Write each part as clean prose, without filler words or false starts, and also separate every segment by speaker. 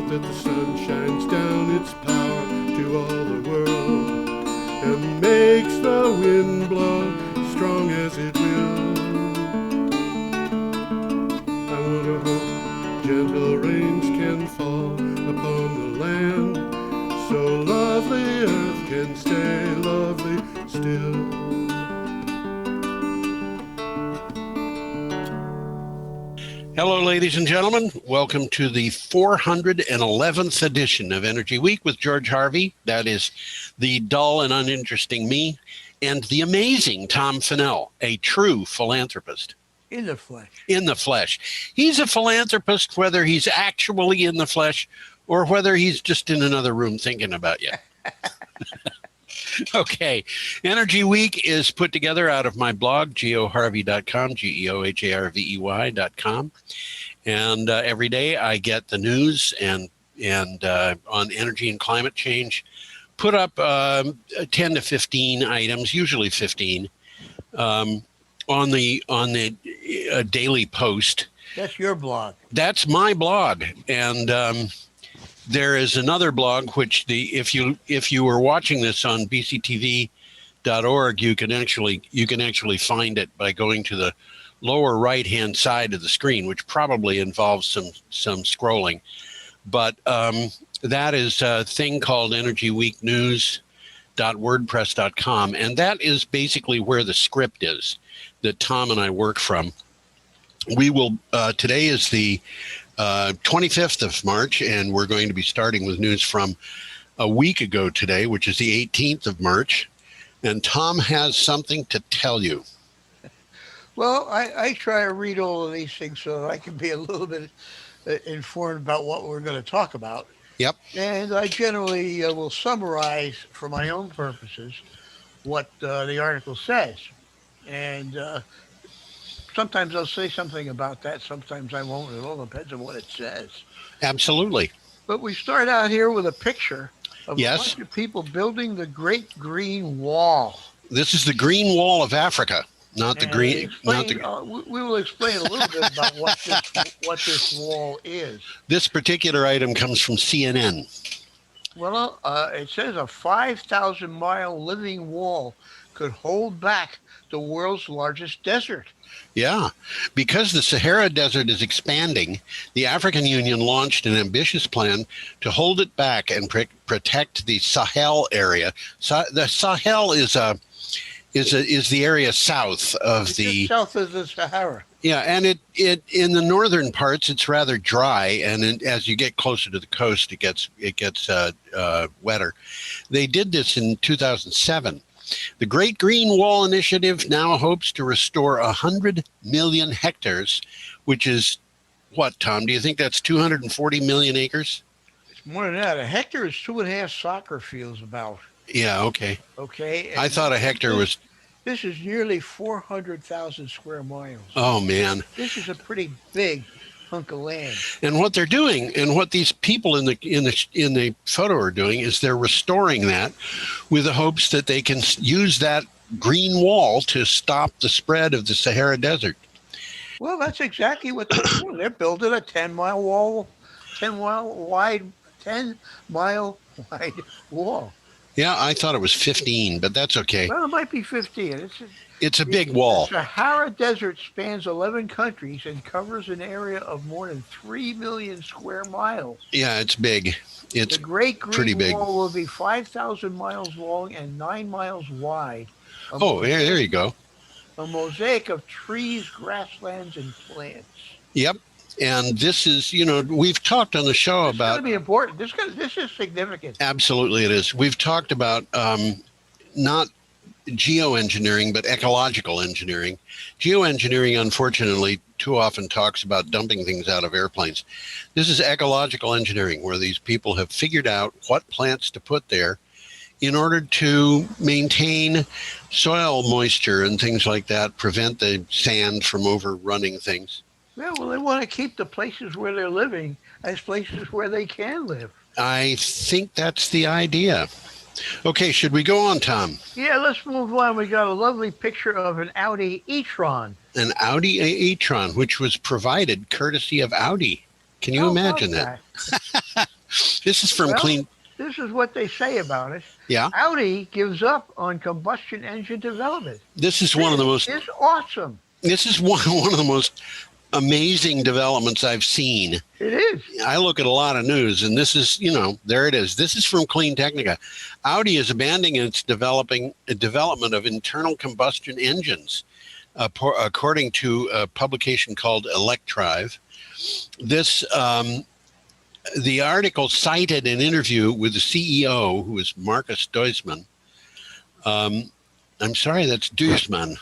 Speaker 1: that the sun shines down its power to all the world and makes the wind blow strong as it will. I wonder how gentle rains can fall upon the land, so lovely earth can stay lovely still.
Speaker 2: Hello, ladies and gentlemen. Welcome to the 411th edition of Energy Week with George Harvey. That is the dull and uninteresting me, and the amazing Tom Fennell, a true philanthropist.
Speaker 3: In the flesh.
Speaker 2: In the flesh. He's a philanthropist whether he's actually in the flesh or whether he's just in another room thinking about you. Okay. Energy Week is put together out of my blog, geoharvey.com, geoharvey.com. And every day I get the news and on energy and climate change, put up 10 to 15 items, usually 15, on the daily post.
Speaker 3: That's your blog.
Speaker 2: That's my blog. And there is another blog which if you were watching this on bctv.org, you can actually find it by going to the lower right hand side of the screen, which probably involves some scrolling. But that is a thing called energyweeknews.wordpress.com, and that is basically where the script is that Tom and I work from. We will today is the 25th of March, and we're going to be starting with news from a week ago today, which is the 18th of March. And Tom has something to tell you.
Speaker 3: Well, I try to read all of these things so that I can be a little bit informed about what we're going to talk about.
Speaker 2: Yep.
Speaker 3: And I generally will summarize for my own purposes what the article says. And sometimes I'll say something about that. Sometimes I won't. It all depends on what it says.
Speaker 2: Absolutely.
Speaker 3: But we start out here with a picture of
Speaker 2: Yes.
Speaker 3: a bunch of people building the Great Green Wall.
Speaker 2: This is the Green Wall of Africa, not the green.
Speaker 3: We will explain a little bit about what this wall is.
Speaker 2: This particular item comes from CNN.
Speaker 3: Well, it says a 5,000-mile living wall could hold back the world's largest desert.
Speaker 2: Yeah, because the Sahara Desert is expanding, the African Union launched an ambitious plan to hold it back and protect the Sahel area. The Sahel is the area south of
Speaker 3: south of the Sahara.
Speaker 2: Yeah, and it in the northern parts it's rather dry, and as you get closer to the coast, it gets wetter. They did this in 2007. The Great Green Wall Initiative now hopes to restore 100 million hectares, which is what, Tom? Do you think that's 240 million acres?
Speaker 3: It's more than that. A hectare is 2.5 soccer fields about.
Speaker 2: Yeah, okay.
Speaker 3: Okay.
Speaker 2: I thought a hectare was...
Speaker 3: This is nearly 400,000 square miles.
Speaker 2: Oh, man.
Speaker 3: This is a pretty big hunk of land.
Speaker 2: And what they're doing, and what these people in the photo are doing, is they're restoring that with the hopes that they can use that green wall to stop the spread of the Sahara Desert.
Speaker 3: Well, that's exactly what they're doing. They're building a 10-mile wall, 10-mile wide wall.
Speaker 2: Yeah, I thought it was 15, but that's okay.
Speaker 3: Well, it might be 15.
Speaker 2: It's a big wall.
Speaker 3: The Sahara Desert spans 11 countries and covers an area of more than 3 million square miles.
Speaker 2: Yeah, it's big. It's
Speaker 3: the Great
Speaker 2: pretty
Speaker 3: Green
Speaker 2: big.
Speaker 3: Wall will be 5,000 miles long and 9 miles wide.
Speaker 2: Oh, there you go.
Speaker 3: A mosaic of trees, grasslands, and plants.
Speaker 2: Yep. And this is, we've talked on the show about...
Speaker 3: It's going to be important. This is significant.
Speaker 2: Absolutely it is. We've talked about not geoengineering, but ecological engineering. Geoengineering, unfortunately, too often talks about dumping things out of airplanes. This is ecological engineering, where these people have figured out what plants to put there in order to maintain soil moisture and things like that, prevent the sand from overrunning things.
Speaker 3: Yeah, well, they want to keep the places where they're living as places where they can live.
Speaker 2: I think that's the idea. Okay, should we go on, Tom?
Speaker 3: Yeah, let's move on. We got a lovely picture of an Audi Etron.
Speaker 2: An Audi Etron, which was provided courtesy of Audi. Can you imagine that? This is from
Speaker 3: Well,
Speaker 2: Clean.
Speaker 3: this is what they say about it.
Speaker 2: Yeah.
Speaker 3: Audi gives up on combustion engine development.
Speaker 2: This is one of the most.
Speaker 3: It's awesome.
Speaker 2: This is one of the most amazing developments I've seen.
Speaker 3: It is.
Speaker 2: I look at a lot of news, and this is, there it is. This is from Clean Technica. Audi is abandoning its development of internal combustion engines, according to a publication called Electrive. This, the article cited an interview with the CEO, who is Markus Duismann. I'm sorry, that's Duismann.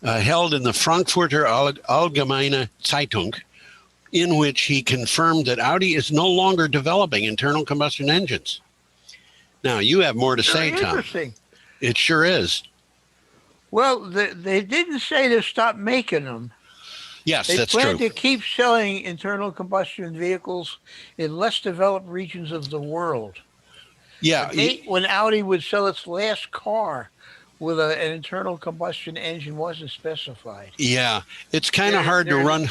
Speaker 2: Held in the Frankfurter Allgemeine Zeitung, in which he confirmed that Audi is no longer developing internal combustion engines. Now, you have more to say, Tom.
Speaker 3: Interesting.
Speaker 2: It sure is.
Speaker 3: Well, they didn't say to stop making them.
Speaker 2: Yes,
Speaker 3: They
Speaker 2: that's
Speaker 3: plan
Speaker 2: true.
Speaker 3: to keep selling internal combustion vehicles in less developed regions of the world.
Speaker 2: Yeah.
Speaker 3: The date when Audi would sell its last car with an internal combustion engine wasn't specified.
Speaker 2: Yeah. It's kind of hard to run.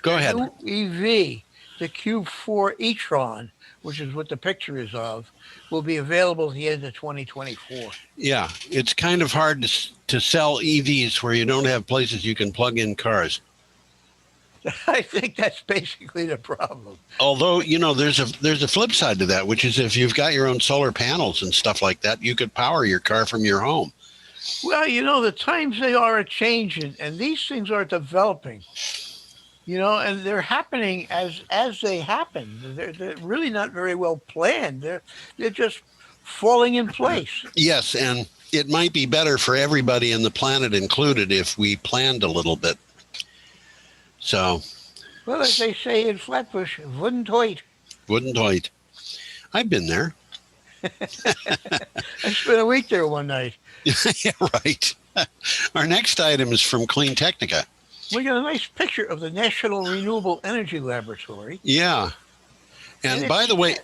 Speaker 2: Go ahead.
Speaker 3: New EV, the Q4 e-tron, which is what the picture is of, will be available at the end of 2024.
Speaker 2: Yeah. It's kind of hard to sell EVs where you don't have places you can plug in cars.
Speaker 3: I think that's basically the problem.
Speaker 2: Although, there's a flip side to that, which is if you've got your own solar panels and stuff like that, you could power your car from your home.
Speaker 3: Well, the times they are a-changing, and these things are developing, and they're happening as they happen. They're really not very well planned. They're just falling in place.
Speaker 2: Yes, and it might be better for everybody in the planet included if we planned a little bit. So.
Speaker 3: Well, as they say in Flatbush, wouldn't hoit.
Speaker 2: Wouldn't hoit. I've been there.
Speaker 3: I spent a week there one night.
Speaker 2: Yeah, right. Our next item is from Clean Technica.
Speaker 3: We got a nice picture of the National Renewable Energy Laboratory.
Speaker 2: Yeah. And by the way,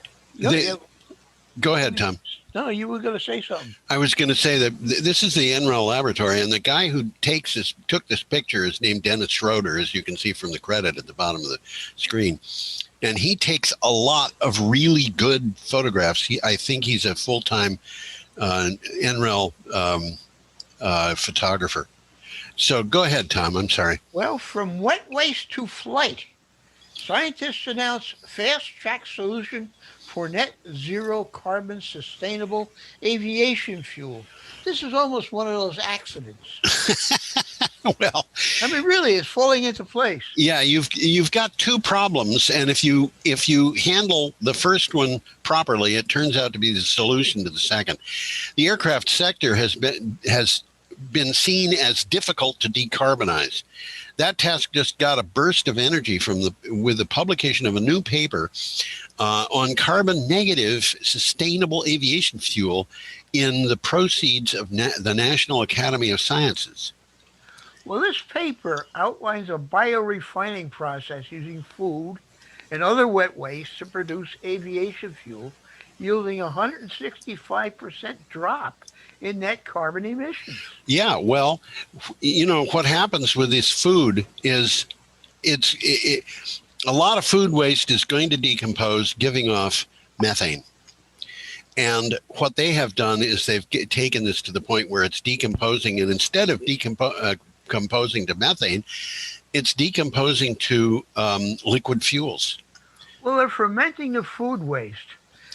Speaker 2: go ahead, Tom.
Speaker 3: No, you were going to say something.
Speaker 2: I was going to say that this is the NREL laboratory, and the guy who took this picture is named Dennis Schroeder, as you can see from the credit at the bottom of the screen. And he takes a lot of really good photographs. I think he's a full-time NREL photographer. So go ahead, Tom. I'm sorry.
Speaker 3: Well, from wet waste to flight, scientists announce fast-track solution for net zero carbon sustainable aviation fuel. This is almost one of those accidents.
Speaker 2: Well,
Speaker 3: I mean, really, it's falling into place.
Speaker 2: Yeah, you've got two problems, and if you handle the first one properly, it turns out to be the solution to the second. The aircraft sector has been seen as difficult to decarbonize. That task just got a burst of energy with the publication of a new paper on carbon negative sustainable aviation fuel in the proceeds of the National Academy of Sciences.
Speaker 3: Well, this paper outlines a biorefining process using food and other wet waste to produce aviation fuel, yielding a 165% drop in net carbon emissions.
Speaker 2: Yeah, well, what happens with this food is a lot of food waste is going to decompose, giving off methane. And what they have done is they've taken this to the point where it's decomposing, and instead of decomposing to methane, it's decomposing to liquid fuels.
Speaker 3: Well, they're fermenting the food waste.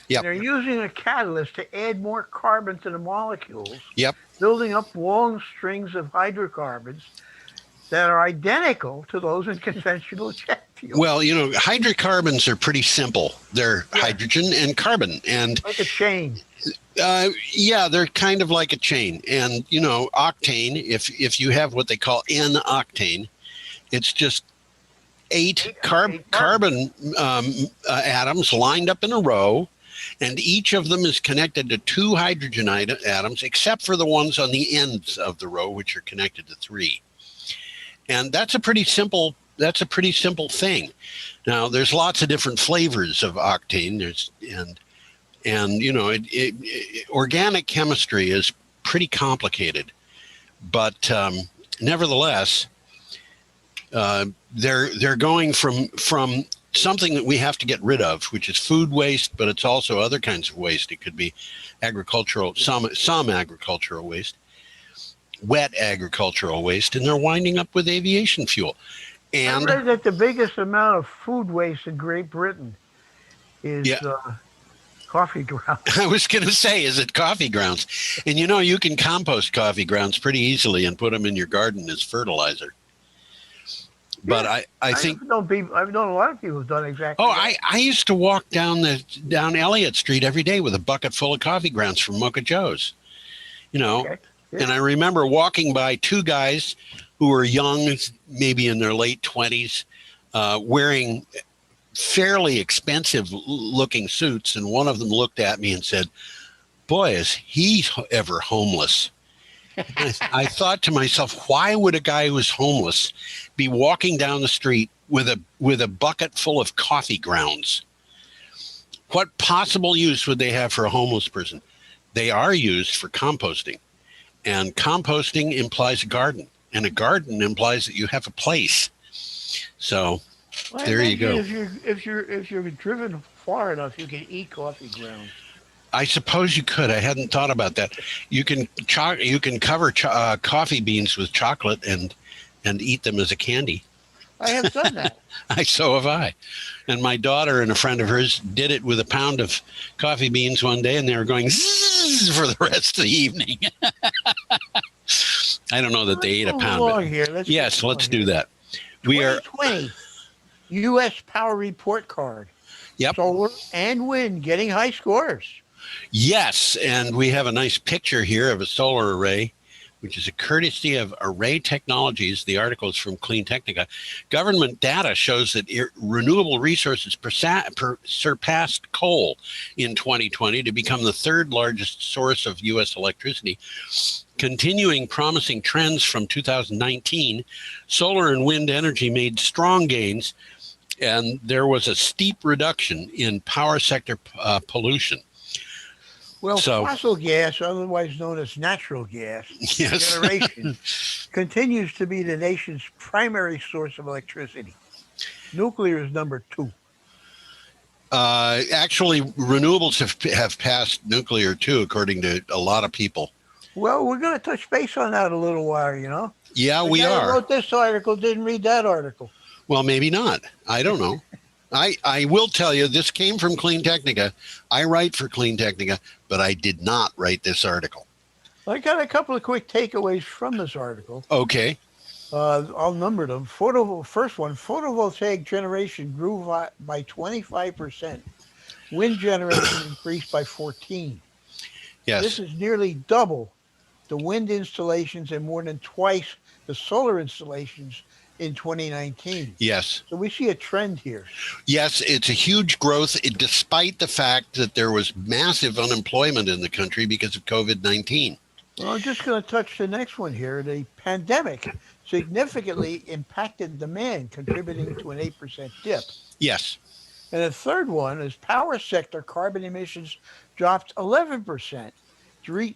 Speaker 2: Yep.
Speaker 3: They're using a catalyst to add more carbon to the molecules,
Speaker 2: Yep.
Speaker 3: building up long strings of hydrocarbons that are identical to those in conventional jet fuel.
Speaker 2: Well, hydrocarbons are pretty simple. They're hydrogen and carbon. And
Speaker 3: like a chain.
Speaker 2: Yeah, they're kind of like a chain. And, octane, if you have what they call N-octane, it's just eight carbon atoms lined up in a row, and each of them is connected to two hydrogen atoms, except for the ones on the ends of the row, which are connected to three. And that's a pretty simple thing. Now, there's lots of different flavors of octane. Organic chemistry is pretty complicated, but nevertheless, they're going from something that we have to get rid of, which is food waste, but it's also other kinds of waste. It could be agricultural, some agricultural waste, wet agricultural waste, and they're winding up with aviation fuel. And
Speaker 3: I read that the biggest amount of food waste in Great Britain is coffee grounds.
Speaker 2: I was going to say, is it coffee grounds? And you can compost coffee grounds pretty easily and put them in your garden as fertilizer. But I think
Speaker 3: I've known a lot of people who've done exactly that.
Speaker 2: I used to walk down Elliott Street every day with a bucket full of coffee grounds from Mocha Joe's.
Speaker 3: Okay. Yeah.
Speaker 2: And I remember walking by two guys who were young, maybe in their late 20s, wearing fairly expensive looking suits. And one of them looked at me and said, "Boy, is he ever homeless." I thought to myself, why would a guy who's homeless be walking down the street with a bucket full of coffee grounds? What possible use would they have for a homeless person? They are used for composting, and composting implies a garden, and a garden implies that you have a place. So there you go.
Speaker 3: If you're driven far enough, you can eat coffee grounds.
Speaker 2: I suppose you could. I hadn't thought about that. You can cover coffee beans with chocolate and eat them as a candy.
Speaker 3: I have done that.
Speaker 2: So have I. And my daughter and a friend of hers did it with a pound of coffee beans one day, and they were going zzz for the rest of the evening. I don't know that they ate a pound. Let's do that. We are
Speaker 3: 2020 U.S. Power Report Card.
Speaker 2: Yep.
Speaker 3: Solar and wind getting high scores.
Speaker 2: Yes, and we have a nice picture here of a solar array, which is a courtesy of Array Technologies. The article is from Clean Technica. Government data shows that renewable resources surpassed coal in 2020 to become the third largest source of U.S. electricity. Continuing promising trends from 2019, solar and wind energy made strong gains, and there was a steep reduction in power sector pollution.
Speaker 3: Well, fossil gas, otherwise known as natural gas generation, continues to be the nation's primary source of electricity. Nuclear is number 2.
Speaker 2: Actually, renewables have passed nuclear too, according to a lot of people.
Speaker 3: Well, we're going to touch base on that a little while,
Speaker 2: Yeah,
Speaker 3: we are. The guy who wrote this article didn't read that article.
Speaker 2: Well, maybe not. I don't know. I will tell you, this came from Clean Technica. I write for Clean Technica, but I did not write this article.
Speaker 3: I got a couple of quick takeaways from this article.
Speaker 2: Okay.
Speaker 3: I'll number them. First one, photovoltaic generation grew by 25%. Wind generation increased by 14%.
Speaker 2: Yes.
Speaker 3: This is nearly double the wind installations and more than twice the solar installations in 2019.
Speaker 2: Yes.
Speaker 3: So we see a trend here.
Speaker 2: Yes, it's a huge growth, despite the fact that there was massive unemployment in the country because of COVID-19.
Speaker 3: Well, I'm just going to touch the next one here. The pandemic significantly impacted demand, contributing to an 8% dip.
Speaker 2: Yes.
Speaker 3: And the third one is power sector carbon emissions dropped 11%,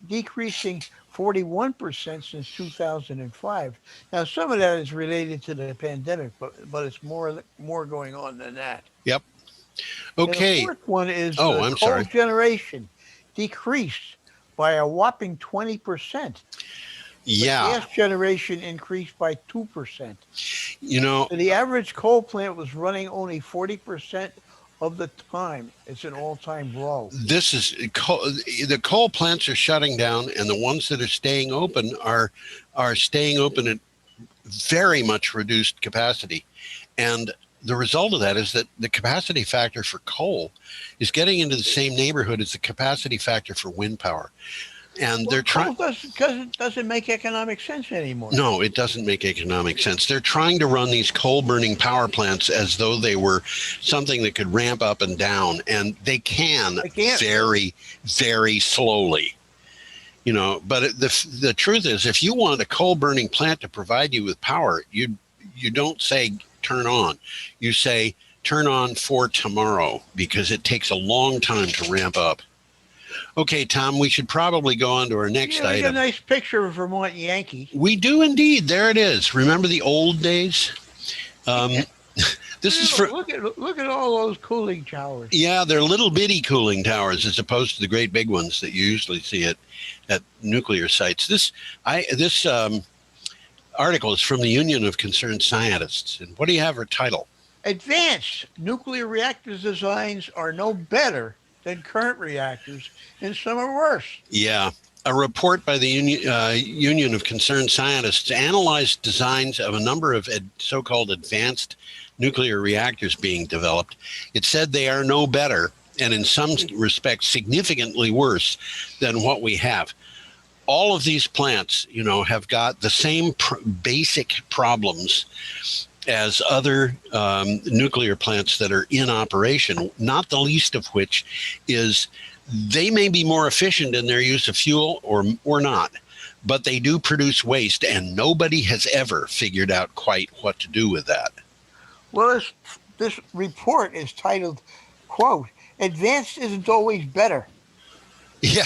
Speaker 3: decreasing 41% since 2005. Now, some of that is related to the pandemic, but it's more going on than that.
Speaker 2: Yep. Okay.
Speaker 3: And the fourth one is
Speaker 2: coal
Speaker 3: generation decreased by a whopping 20%.
Speaker 2: Yeah.
Speaker 3: Gas generation increased by 2%.
Speaker 2: So
Speaker 3: the average coal plant was running only 40% of the time. It's an all-time low.
Speaker 2: The coal plants are shutting down, and the ones that are staying open are staying open at very much reduced capacity. And the result of that is that the capacity factor for coal is getting into the same neighborhood as the capacity factor for wind power. And they're trying,
Speaker 3: because it doesn't make economic sense anymore.
Speaker 2: No, it doesn't make economic sense. They're trying to run these coal burning power plants as though they were something that could ramp up and down, and they can't. Very, very slowly. But the truth is, if you want a coal burning plant to provide you with power, you don't say turn on. You say turn on for tomorrow, because it takes a long time to ramp up. Okay, Tom, we should probably go on to our next item.
Speaker 3: We got a nice picture of Vermont Yankee.
Speaker 2: We do indeed. There it is. Remember the old days? This is for,
Speaker 3: look at all those cooling towers.
Speaker 2: yeah, they're little bitty cooling towers as opposed to the great big ones that you usually see at nuclear sites. This article is from the Union of Concerned Scientists. And what do you have for title?
Speaker 3: Advanced nuclear reactors designs are no better than current reactors, and some are worse.
Speaker 2: Yeah. A report by the Union of Concerned Scientists analyzed designs of a number of so-called advanced nuclear reactors being developed. It said they are no better, and in some respects significantly worse than what we have. All of these plants, have got the same basic problems as other nuclear plants that are in operation, not the least of which is they may be more efficient in their use of fuel or not, but they do produce waste, and nobody has ever figured out quite what to do with that.
Speaker 3: Well, this report is titled, quote, "Advanced isn't always better."
Speaker 2: Yeah.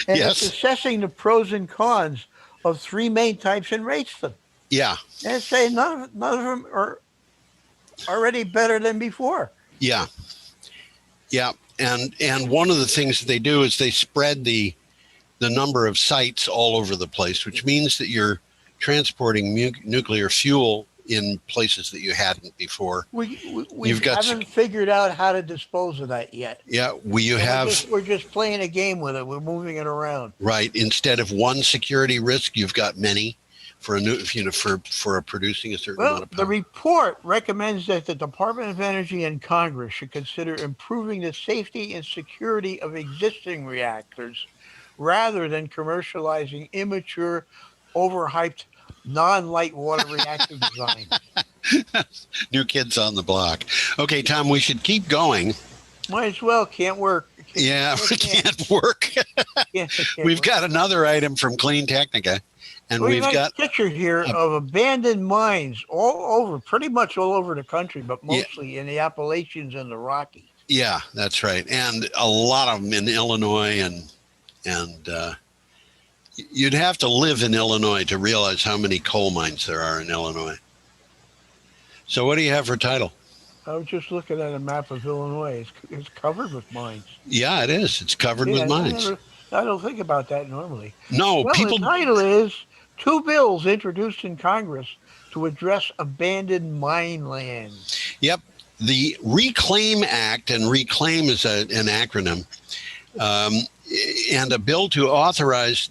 Speaker 3: And
Speaker 2: Yes.
Speaker 3: it's assessing the pros and cons of three main types and rates them.
Speaker 2: Yeah.
Speaker 3: And it's saying none of them are already better than before.
Speaker 2: Yeah. Yeah. And one of the things that they do is they spread the number of sites all over the place, which means that you're transporting nuclear fuel in places that you hadn't before.
Speaker 3: We haven't figured out how to dispose of that yet.
Speaker 2: Yeah,
Speaker 3: we're just playing a game with it. We're moving it around.
Speaker 2: Right. Instead of one security risk, you've got many for producing a certain amount of power.
Speaker 3: The report recommends that the Department of Energy and Congress should consider improving the safety and security of existing reactors rather than commercializing immature, overhyped, non-light water reactor design.
Speaker 2: New kids on the block. Okay, Tom, we should keep going.
Speaker 3: Might as well. Can't work.
Speaker 2: Can't work. We've got another item from Clean Technica, and we've got
Speaker 3: a picture here of abandoned mines pretty much all over the country, but mostly in the Appalachians and the Rockies.
Speaker 2: Yeah, that's right, and a lot of them in Illinois, and you'd have to live in Illinois to realize how many coal mines there are in Illinois. So what do you have for title?
Speaker 3: I was just looking at a map of Illinois. It's covered with mines.
Speaker 2: Yeah, it is. It's covered with mines.
Speaker 3: I don't think about that normally.
Speaker 2: No,
Speaker 3: the title is 2 bills introduced in Congress to address abandoned mine land.
Speaker 2: Yep. The Reclaim Act, and Reclaim is an acronym, and a bill to reauthorize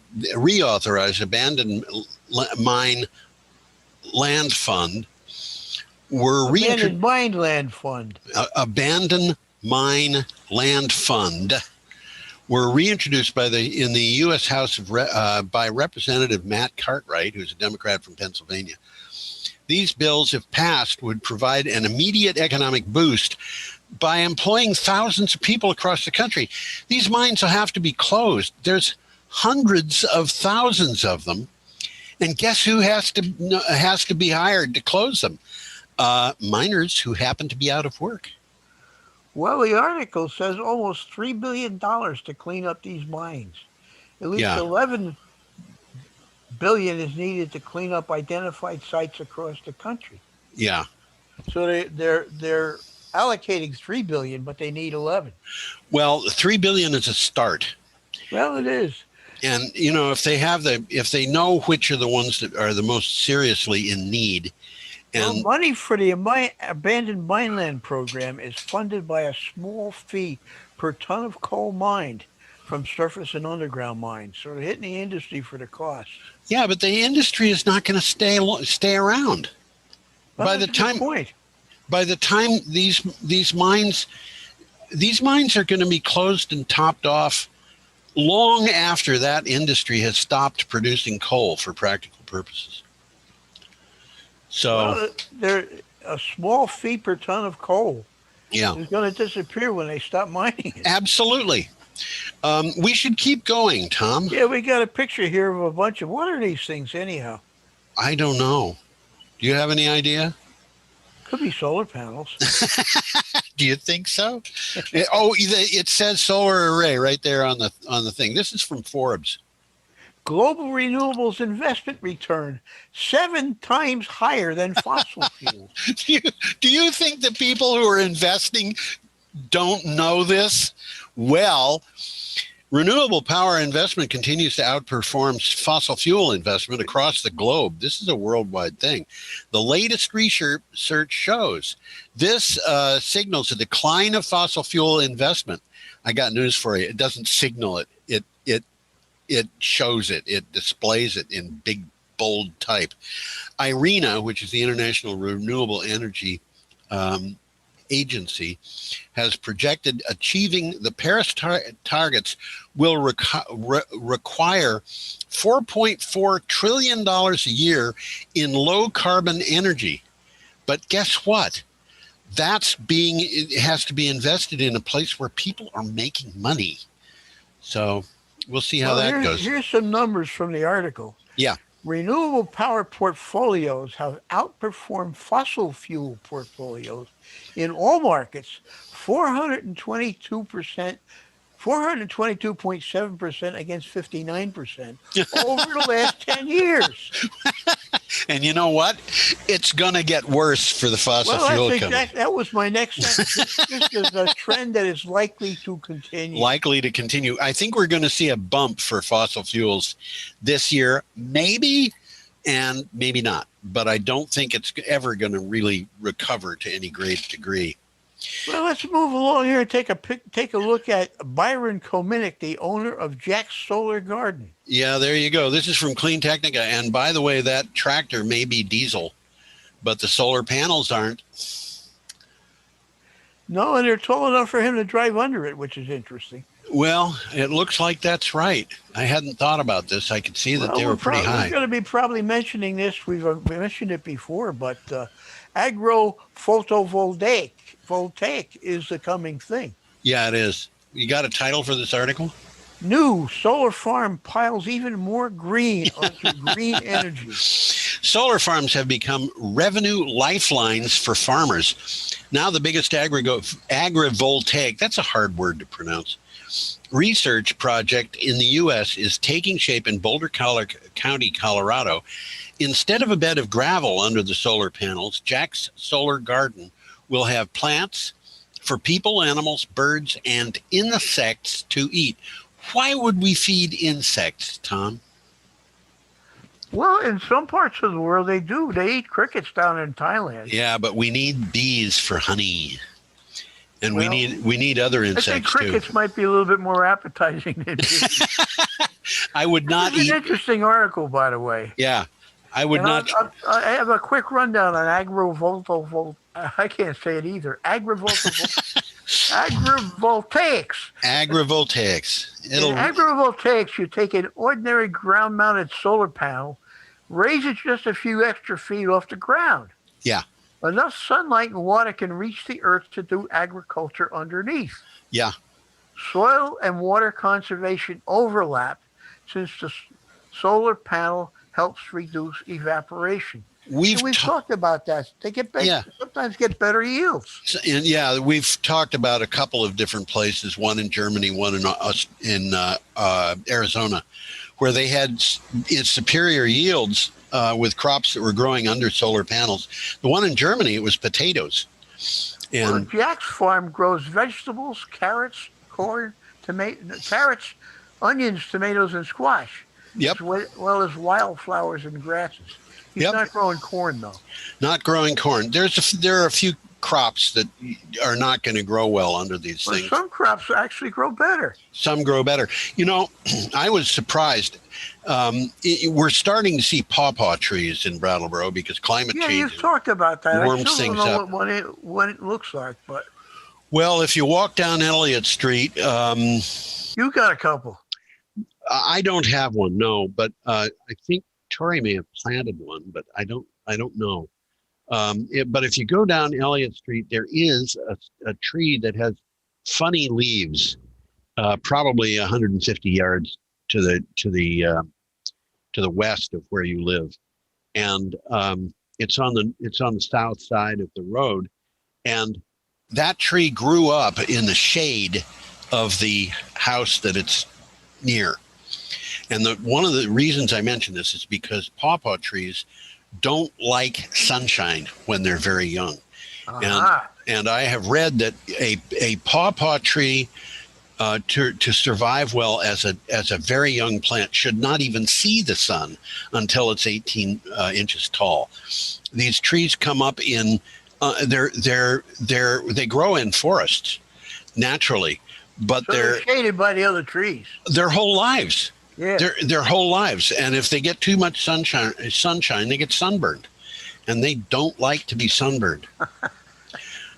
Speaker 2: abandoned mine land fund
Speaker 3: Abandoned Mine Land Fund.
Speaker 2: Abandoned Mine Land Fund were reintroduced in the U.S. House by Representative Matt Cartwright, who's a Democrat from Pennsylvania. These bills, if passed, would provide an immediate economic boost by employing thousands of people across the country. These mines will have to be closed. There's hundreds of thousands of them, and guess who has to be hired to close them? Miners who happen to be out of work.
Speaker 3: Well, the article says almost $3 billion to clean up these mines. At least $11 billion is needed to clean up identified sites across the country.
Speaker 2: Yeah.
Speaker 3: So they're allocating $3 billion, but they need 11.
Speaker 2: Well, $3 billion is a start.
Speaker 3: Well, it is.
Speaker 2: And if they know which are the ones that are the most seriously in need. And
Speaker 3: money for the abandoned mineland program is funded by a small fee per ton of coal mined from surface and underground mines. So they're hitting the industry for the cost. Yeah,
Speaker 2: but the industry is not going to stay around.
Speaker 3: Well,
Speaker 2: by the time these mines are going to be closed and topped off long after that industry has stopped producing coal for practical purposes. So
Speaker 3: they're a small fee per ton of coal.
Speaker 2: Yeah,
Speaker 3: it's going to disappear when they stop mining it.
Speaker 2: Absolutely. We should keep going, Tom.
Speaker 3: Yeah, we got a picture here of a bunch of, what are these things anyhow?
Speaker 2: I don't know. Do you have any idea?
Speaker 3: Could be solar panels.
Speaker 2: Do you think so? It says solar array right there on the thing. This is from Forbes.
Speaker 3: global renewables investment return 7 times higher than fossil fuels.
Speaker 2: Do you think the people who are investing don't know this? Well, renewable power investment continues to outperform fossil fuel investment across the globe. This is a worldwide thing. The latest research shows this signals a decline of fossil fuel investment. I got news for you. It doesn't signal it. It shows it. It displays it in big, bold type. IRENA, which is the International Renewable Energy Agency, has projected achieving the Paris targets will require $4.4 trillion a year in low carbon energy. But guess what? It has to be invested in a place where people are making money. So we'll see how that goes.
Speaker 3: Here's some numbers from the article.
Speaker 2: Yeah.
Speaker 3: Renewable power portfolios have outperformed fossil fuel portfolios in all markets 422%, 422.7% against 59% over the last 10 years.
Speaker 2: And you know what? It's going to get worse for the fossil fuel companies.
Speaker 3: That was my next sentence. This is a trend that is likely to continue.
Speaker 2: Likely to continue. I think we're going to see a bump for fossil fuels this year, maybe, and maybe not. But I don't think it's ever going to really recover to any great degree.
Speaker 3: Well, let's move along here and take a look at Byron Kominick, the owner of Jack's Solar Garden.
Speaker 2: Yeah, there you go. This is from Clean Technica. And by the way, that tractor may be diesel, but the solar panels aren't.
Speaker 3: No, and they're tall enough for him to drive under it, which is interesting.
Speaker 2: Well, it looks like that's right. I hadn't thought about this. I could see that they were pretty high.
Speaker 3: We're going to be probably mentioning this. We've mentioned it before, but agro-photovoltaic is the coming thing.
Speaker 2: Yeah, it is. You got a title for this article?
Speaker 3: New solar farm piles even more green onto green energy.
Speaker 2: Solar farms have become revenue lifelines for farmers. Now the biggest agrivoltaic, that's a hard word to pronounce, research project in the U.S. is taking shape in Boulder County, Colorado. Instead of a bed of gravel under the solar panels, Jack's Solar Garden will have plants for people, animals, birds, and insects to eat. Why would we feed insects, Tom?
Speaker 3: Well, in some parts of the world, they do. They eat crickets down in Thailand.
Speaker 2: Yeah, but we need bees for honey. And we need other insects,
Speaker 3: I think crickets might be a little bit more appetizing than bees.
Speaker 2: I would not eat.
Speaker 3: It's an interesting article, by the way.
Speaker 2: Yeah, I would not.
Speaker 3: I have a quick rundown on agrivoltaics. I can't say it either. Agrivoltaics.
Speaker 2: Agrivoltaics.
Speaker 3: In agrivoltaics, you take an ordinary ground-mounted solar panel, raise it just a few extra feet off the ground.
Speaker 2: Yeah.
Speaker 3: Enough sunlight and water can reach the earth to do agriculture underneath.
Speaker 2: Yeah.
Speaker 3: Soil and water conservation overlap since the solar panel helps reduce evaporation. We've talked about that. They get better, sometimes get better yields.
Speaker 2: And yeah, we've talked about a couple of different places, one in Germany, one in Arizona, where they had superior yields with crops that were growing under solar panels. The one in Germany, it was potatoes. And
Speaker 3: Jack's farm grows vegetables, carrots, corn, carrots, onions, tomatoes, and squash, as well as wildflowers and grasses. He's not growing corn, though.
Speaker 2: Not growing corn. There are a few crops that are not going to grow well under these things.
Speaker 3: Some crops actually grow better.
Speaker 2: Some grow better. You know, I was surprised. We're starting to see pawpaw trees in Brattleboro because climate change.
Speaker 3: Yeah, you've talked about that.
Speaker 2: Warms
Speaker 3: I still
Speaker 2: things
Speaker 3: don't
Speaker 2: up.
Speaker 3: know what it looks like, but.
Speaker 2: Well, if you walk down Elliott Street.
Speaker 3: You got a couple.
Speaker 2: I don't have one, no, but I think Tori may have planted one, but I don't know. But if you go down Elliott Street, there is a tree that has funny leaves, probably 150 yards to the west of where you live, and it's on the south side of the road, and that tree grew up in the shade of the house that it's near. And one of the reasons I mention this is because pawpaw trees don't like sunshine when they're very young. And I have read that a pawpaw tree to survive well as a very young plant should not even see the sun until it's 18 inches tall. These trees come up in they grow in forests naturally, but
Speaker 3: so they're shaded by the other trees
Speaker 2: their whole lives.
Speaker 3: Yeah,
Speaker 2: their whole lives, and if they get too much sunshine, they get sunburned, and they don't like to be sunburned.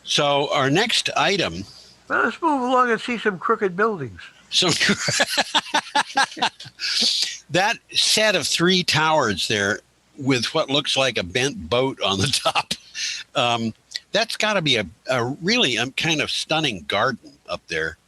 Speaker 2: So our next item.
Speaker 3: Well, let's move along and see some crooked buildings.
Speaker 2: So that set of 3 towers there with what looks like a bent boat on the top, that's got to be a really kind of stunning garden up there.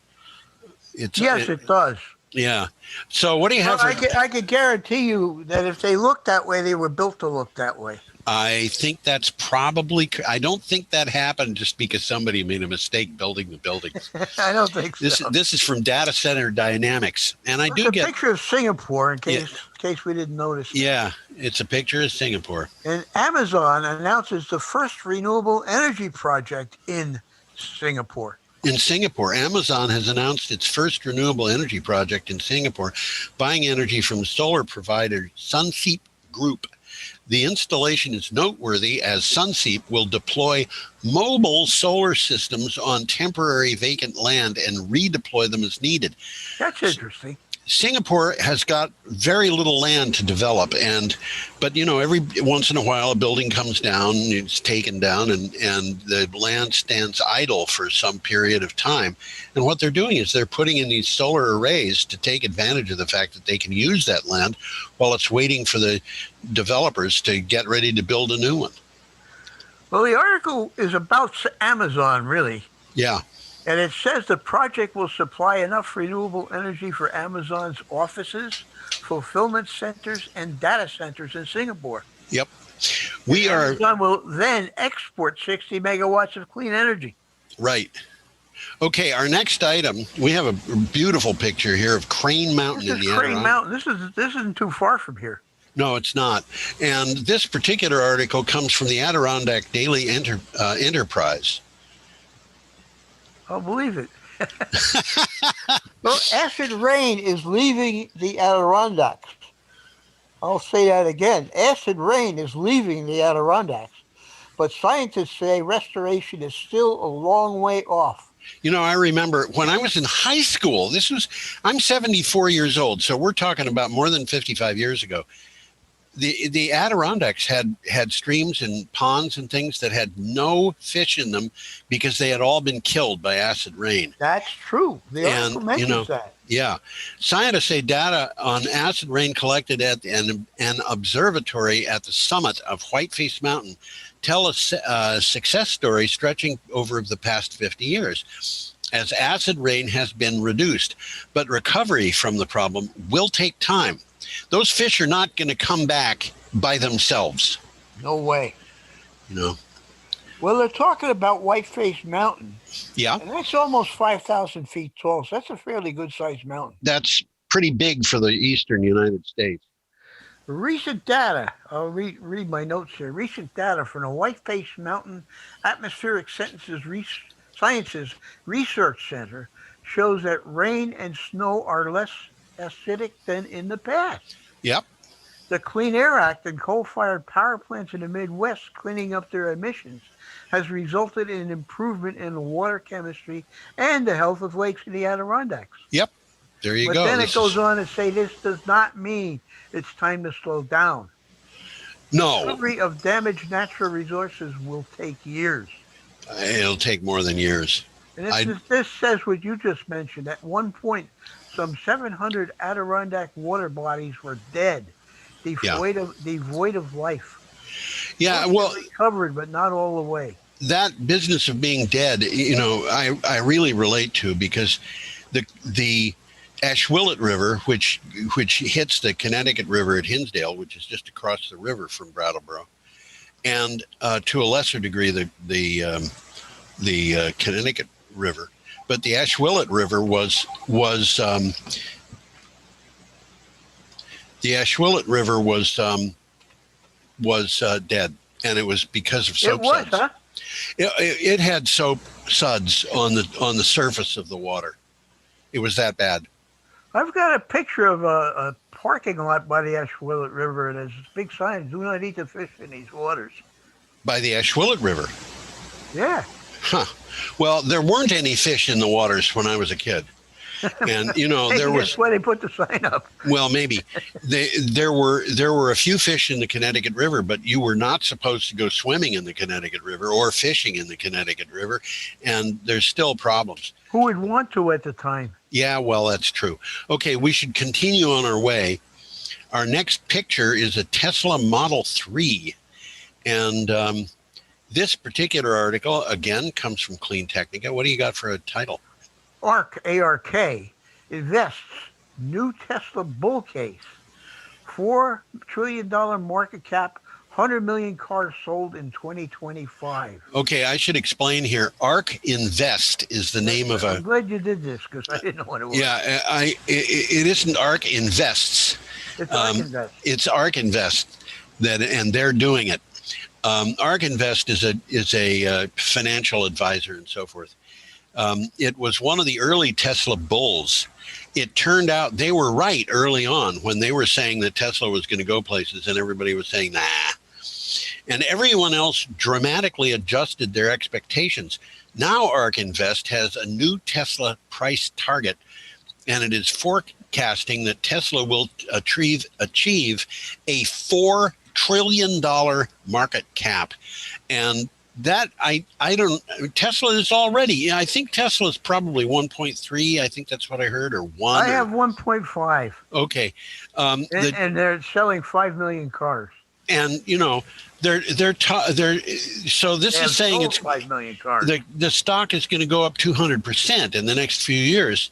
Speaker 3: It does.
Speaker 2: Yeah. So what do you have?
Speaker 3: I could guarantee you that if they looked that way, they were built to look that way.
Speaker 2: I think that's probably. I don't think that happened just because somebody made a mistake building the buildings.
Speaker 3: I don't think so.
Speaker 2: This is from Data Center Dynamics, and I do get
Speaker 3: a picture of Singapore in case we didn't notice.
Speaker 2: Yeah, it's a picture of Singapore.
Speaker 3: And Amazon announces the first renewable energy project in Singapore.
Speaker 2: In Singapore, Amazon has announced its first renewable energy project in Singapore, buying energy from solar provider Sunseap Group. The installation is noteworthy as Sunseap will deploy mobile solar systems on temporary vacant land and redeploy them as needed.
Speaker 3: That's interesting.
Speaker 2: Singapore has got very little land to develop, but every once in a while a building comes down, it's taken down, and the land stands idle for some period of time. And what they're doing is they're putting in these solar arrays to take advantage of the fact that they can use that land while it's waiting for the developers to get ready to build a new one.
Speaker 3: Well, the article is about Amazon, really.
Speaker 2: Yeah.
Speaker 3: And it says the project will supply enough renewable energy for Amazon's offices, fulfillment centers, and data centers in Singapore.
Speaker 2: Yep.
Speaker 3: Amazon will then export 60 megawatts of clean energy.
Speaker 2: Right. Okay, our next item, we have a beautiful picture here of Crane Mountain in the Adirondacks.
Speaker 3: Crane Mountain. This isn't too far from here.
Speaker 2: No, it's not. And this particular article comes from the Adirondack Daily Enterprise.
Speaker 3: I'll believe it. Well, acid rain is leaving the Adirondacks. I'll say that again. Acid rain is leaving the Adirondacks, but scientists say restoration is still a long way off.
Speaker 2: I remember when I was in high school, I'm 74 years old, so we're talking about more than 55 years ago. The Adirondacks had streams and ponds and things that had no fish in them because they had all been killed by acid rain.
Speaker 3: That's true. They also mentioned that.
Speaker 2: Yeah. Scientists say data on acid rain collected at an observatory at the summit of Whiteface Mountain tell a success story stretching over the past 50 years. As acid rain has been reduced, but recovery from the problem will take time. Those fish are not going to come back by themselves.
Speaker 3: No way.
Speaker 2: Well,
Speaker 3: they're talking about Whiteface Mountain.
Speaker 2: Yeah.
Speaker 3: And that's almost 5,000 feet tall. So that's a fairly good-sized mountain.
Speaker 2: That's pretty big for the eastern United States.
Speaker 3: Recent data, I'll read my notes here. Recent data from the Whiteface Mountain Atmospheric Sciences Research Center shows that rain and snow are less acidic than in the past.
Speaker 2: Yep.
Speaker 3: The Clean Air Act and coal-fired power plants in the Midwest cleaning up their emissions has resulted in an improvement in water chemistry and the health of lakes in the Adirondacks.
Speaker 2: Yep. There you go.
Speaker 3: But then it goes on to say this does not mean it's time to slow down.
Speaker 2: No.
Speaker 3: Recovery of damaged natural resources will take years.
Speaker 2: It'll take more than years.
Speaker 3: And this says what you just mentioned. At one point, some 700 Adirondack water bodies were dead, devoid of life.
Speaker 2: Yeah, well,
Speaker 3: recovered, but not all the way.
Speaker 2: That business of being dead, I really relate to, because the Ashwillet River, which hits the Connecticut River at Hinsdale, which is just across the river from Brattleboro, and to a lesser degree the Connecticut River. But the Ashwillet River was The Ashwillet River was dead, and it was because of soap suds.
Speaker 3: Huh?
Speaker 2: It had soap suds on the surface of the water. It was that bad.
Speaker 3: I've got a picture of a parking lot by the Ashwillet River, and there's a big sign: "Do not eat the fish in these waters."
Speaker 2: By the Ashwillet River.
Speaker 3: Yeah.
Speaker 2: Huh. Well, there weren't any fish in the waters when I was a kid. And there was.
Speaker 3: That's why they put the sign up.
Speaker 2: Well, maybe there were a few fish in the Connecticut River, but you were not supposed to go swimming in the Connecticut River or fishing in the Connecticut River, and there's still problems.
Speaker 3: Who would want to at the time?
Speaker 2: Yeah, well, that's true. Okay, we should continue on our way. Our next picture is a Tesla Model 3, and this particular article again comes from Clean Technica. What do you got for a title?
Speaker 3: ARK, A-R-K, invests new Tesla bull case, $4 trillion market cap, 100 million cars sold in 2025.
Speaker 2: Okay, I should explain here. ARK Invest is the name of a...
Speaker 3: I'm glad you did this because I didn't know what it was.
Speaker 2: Yeah, it isn't ARK Invests.
Speaker 3: It's ARK Invest.
Speaker 2: It's ARK Invest, and they're doing it. ARK Invest is a financial advisor and so forth. It was one of the early Tesla bulls. It turned out they were right early on when they were saying that Tesla was going to go places, and everybody was saying, nah. And everyone else dramatically adjusted their expectations. Now ARK Invest has a new Tesla price target, and it is forecasting that Tesla will achieve a $4 trillion market cap. And that I don't. Tesla is already. I think Tesla is probably 1.3. I think that's what I heard, or 1.
Speaker 3: I have 1.5.
Speaker 2: Okay,
Speaker 3: and they're selling 5 million cars.
Speaker 2: And they're so this is saying it's
Speaker 3: 5 million cars.
Speaker 2: The stock is going to go up 200% in the next few years,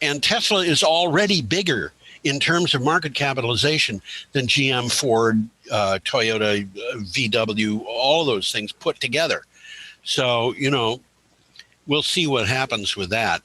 Speaker 2: and Tesla is already bigger in terms of market capitalization than GM, Ford, Toyota, VW, all of those things put together. So, we'll see what happens with that.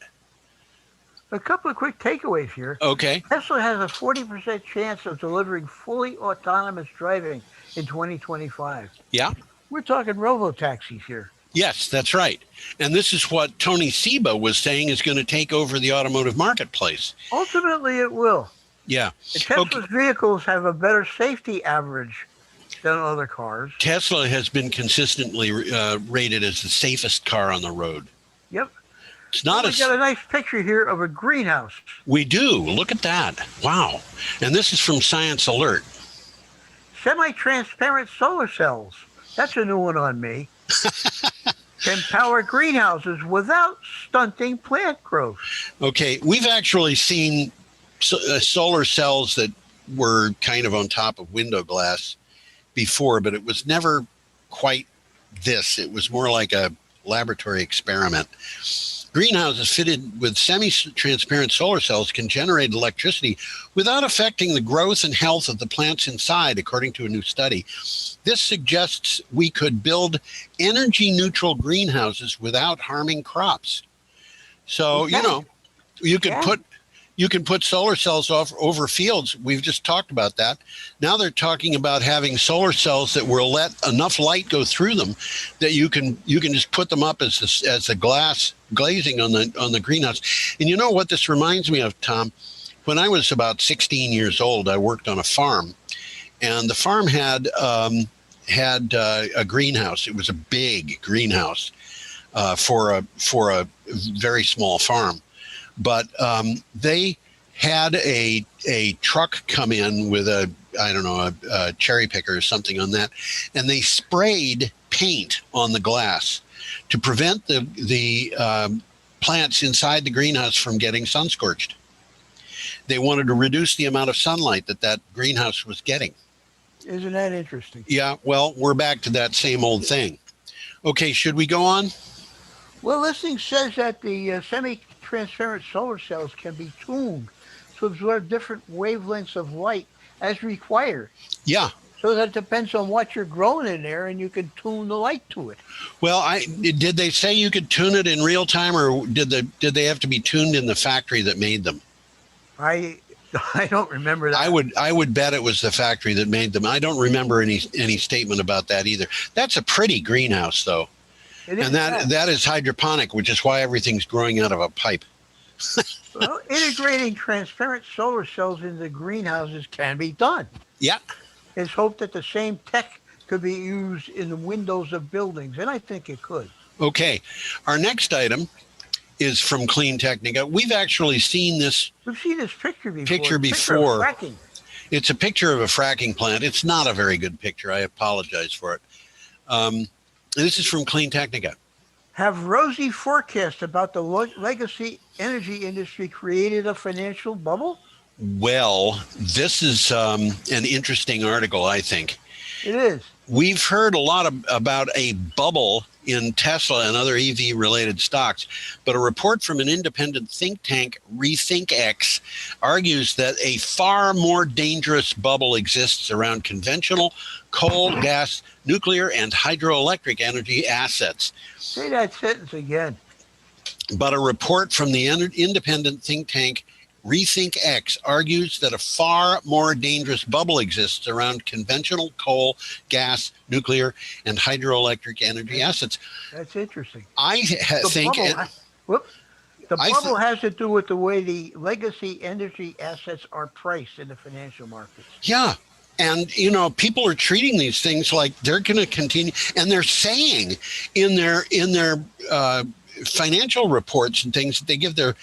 Speaker 3: A couple of quick takeaways here.
Speaker 2: Okay.
Speaker 3: Tesla has a 40% chance of delivering fully autonomous driving in 2025.
Speaker 2: Yeah.
Speaker 3: We're talking robo-taxis here.
Speaker 2: Yes, that's right. And this is what Tony Seba was saying is going to take over the automotive marketplace.
Speaker 3: Ultimately, it will.
Speaker 2: Yeah.
Speaker 3: Tesla's vehicles have a better safety average than other cars.
Speaker 2: Tesla has been consistently rated as the safest car on the road.
Speaker 3: Yep.
Speaker 2: It's not
Speaker 3: we got a nice picture here of a greenhouse.
Speaker 2: We do. Look at that. Wow. And this is from Science Alert.
Speaker 3: SemiTransparent solar cells. That's a new one on me. Can power greenhouses without stunting plant growth.
Speaker 2: Okay. We've actually seen solar cells that were kind of on top of window glass before, but it was never quite this. It was more like a laboratory experiment. Greenhouses fitted with semi-transparent solar cells can generate electricity without affecting the growth and health of the plants inside, according to a new study. This suggests we could build energy-neutral greenhouses without harming crops. So, you can put solar cells over fields. We've just talked about that. Now they're talking about having solar cells that will let enough light go through them that you can just put them up as a glass glazing on the greenhouse. And you know what this reminds me of, Tom? When I was about 16 years old, I worked on a farm, and the farm had a greenhouse. It was a big greenhouse for a very small farm. But they had a truck come in with a cherry picker or something on that, and they sprayed paint on the glass to prevent the plants inside the greenhouse from getting sun scorched. They wanted to reduce the amount of sunlight that greenhouse was getting.
Speaker 3: Isn't that interesting?
Speaker 2: Yeah, well, we're back to that same old thing. Okay, should we go on?
Speaker 3: Well, this thing says that the semi-transparent solar cells can be tuned to absorb different wavelengths of light as required.
Speaker 2: Yeah.
Speaker 3: So that depends on what you're growing in there, and you can tune the light to it.
Speaker 2: Well, did they say you could tune it in real time, or did they have to be tuned in the factory that made them?
Speaker 3: I I don't remember that.
Speaker 2: I would bet it was the factory that made them. I don't remember any statement about that either. That's a pretty greenhouse, though.
Speaker 3: It is
Speaker 2: And that is hydroponic, which is why everything's growing out of a pipe.
Speaker 3: Well, integrating transparent solar cells into greenhouses can be done.
Speaker 2: Yeah.
Speaker 3: It's hoped that the same tech could be used in the windows of buildings, and I think it could.
Speaker 2: Okay. Our next item is from Clean Technica. We've actually seen this
Speaker 3: We've seen this picture before.
Speaker 2: Picture
Speaker 3: Of
Speaker 2: before.
Speaker 3: fracking.
Speaker 2: It's a picture of a fracking plant. It's not a very good picture. I apologize for it. This is from Clean Technica.
Speaker 3: Have rosy forecasts about the legacy energy industry created a financial bubble?
Speaker 2: Well, this is an interesting article, I think.
Speaker 3: It is.
Speaker 2: We've heard a lot about a bubble in Tesla and other EV-related stocks, but a report from an independent think tank, RethinkX, argues that a far more dangerous bubble exists around conventional coal, gas, nuclear, and hydroelectric energy assets.
Speaker 3: Say that sentence again.
Speaker 2: But a report from the independent think tank RethinkX argues that a far more dangerous bubble exists around conventional coal, gas, nuclear, and hydroelectric energy assets.
Speaker 3: That's interesting.
Speaker 2: I think...
Speaker 3: The bubble has to do with the way the legacy energy assets are priced in the financial markets.
Speaker 2: Yeah. And, you know, people are treating these things like they're going to continue. And they're saying in their financial reports and things that they give their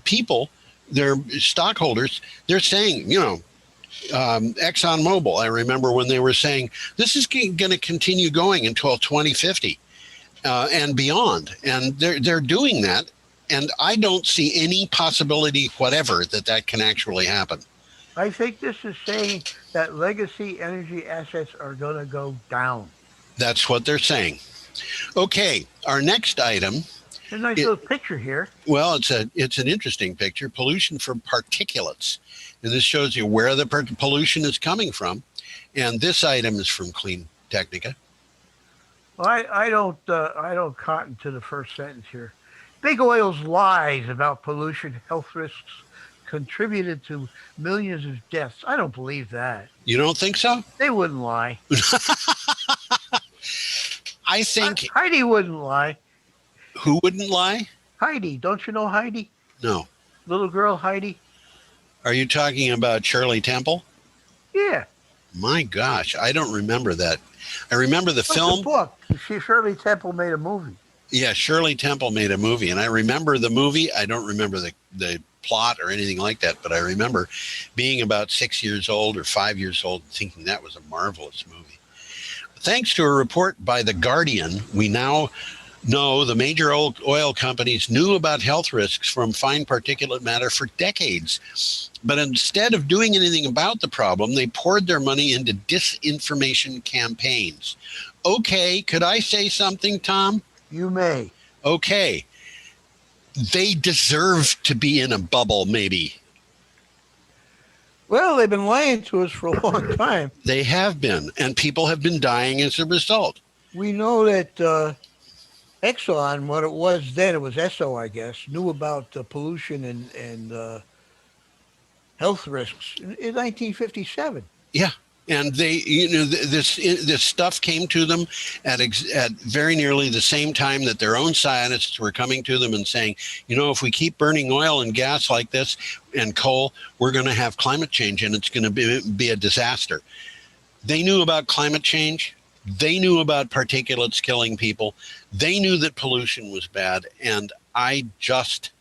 Speaker 2: people, their stockholders, they're saying, you know, ExxonMobil, I remember when they were saying this is going to continue going until 2050 and beyond. And they're doing that. And I don't see any possibility whatever that can actually happen.
Speaker 3: I think this is saying that legacy energy assets are going to go down.
Speaker 2: That's what they're saying. Okay, our next item.
Speaker 3: A nice little picture here.
Speaker 2: Well, it's an interesting picture. Pollution from particulates, and this shows you where the pollution is coming from. And this item is from Clean Technica.
Speaker 3: Well, I don't cotton to the first sentence here. Big Oil's lies about pollution health risks contributed to millions of deaths. I don't believe that.
Speaker 2: You don't think so?
Speaker 3: They wouldn't lie.
Speaker 2: I think
Speaker 3: Heidi wouldn't lie.
Speaker 2: Who wouldn't lie?
Speaker 3: Heidi. Don't you know Heidi?
Speaker 2: No.
Speaker 3: Little girl Heidi?
Speaker 2: Are you talking about Shirley Temple?
Speaker 3: Yeah.
Speaker 2: My gosh, I don't remember that. I remember the film.
Speaker 3: The book. Shirley Temple made a movie.
Speaker 2: Yeah, Shirley Temple made a movie, and I remember the movie. I don't remember the plot or anything like that, but I remember being about 6 years old or 5 years old thinking that was a marvelous movie. Thanks to a report by The Guardian, we now know the major oil companies knew about health risks from fine particulate matter for decades. But instead of doing anything about the problem, they poured their money into disinformation campaigns. Okay, could I say something, Tom?
Speaker 3: You may.
Speaker 2: Okay. They deserve to be in a bubble, maybe.
Speaker 3: Well, they've been lying to us for a long time.
Speaker 2: They have been, and people have been dying as a result.
Speaker 3: We know that Exxon, what it was then, it was Esso, I guess, knew about pollution and health risks in 1957.
Speaker 2: Yeah. And they, you know, this stuff came to them at very nearly the same time that their own scientists were coming to them and saying, you know, if we keep burning oil and gas like this and coal, we're going to have climate change and it's going to be a disaster. They knew about climate change. They knew about particulates killing people. They knew that pollution was bad. And I just,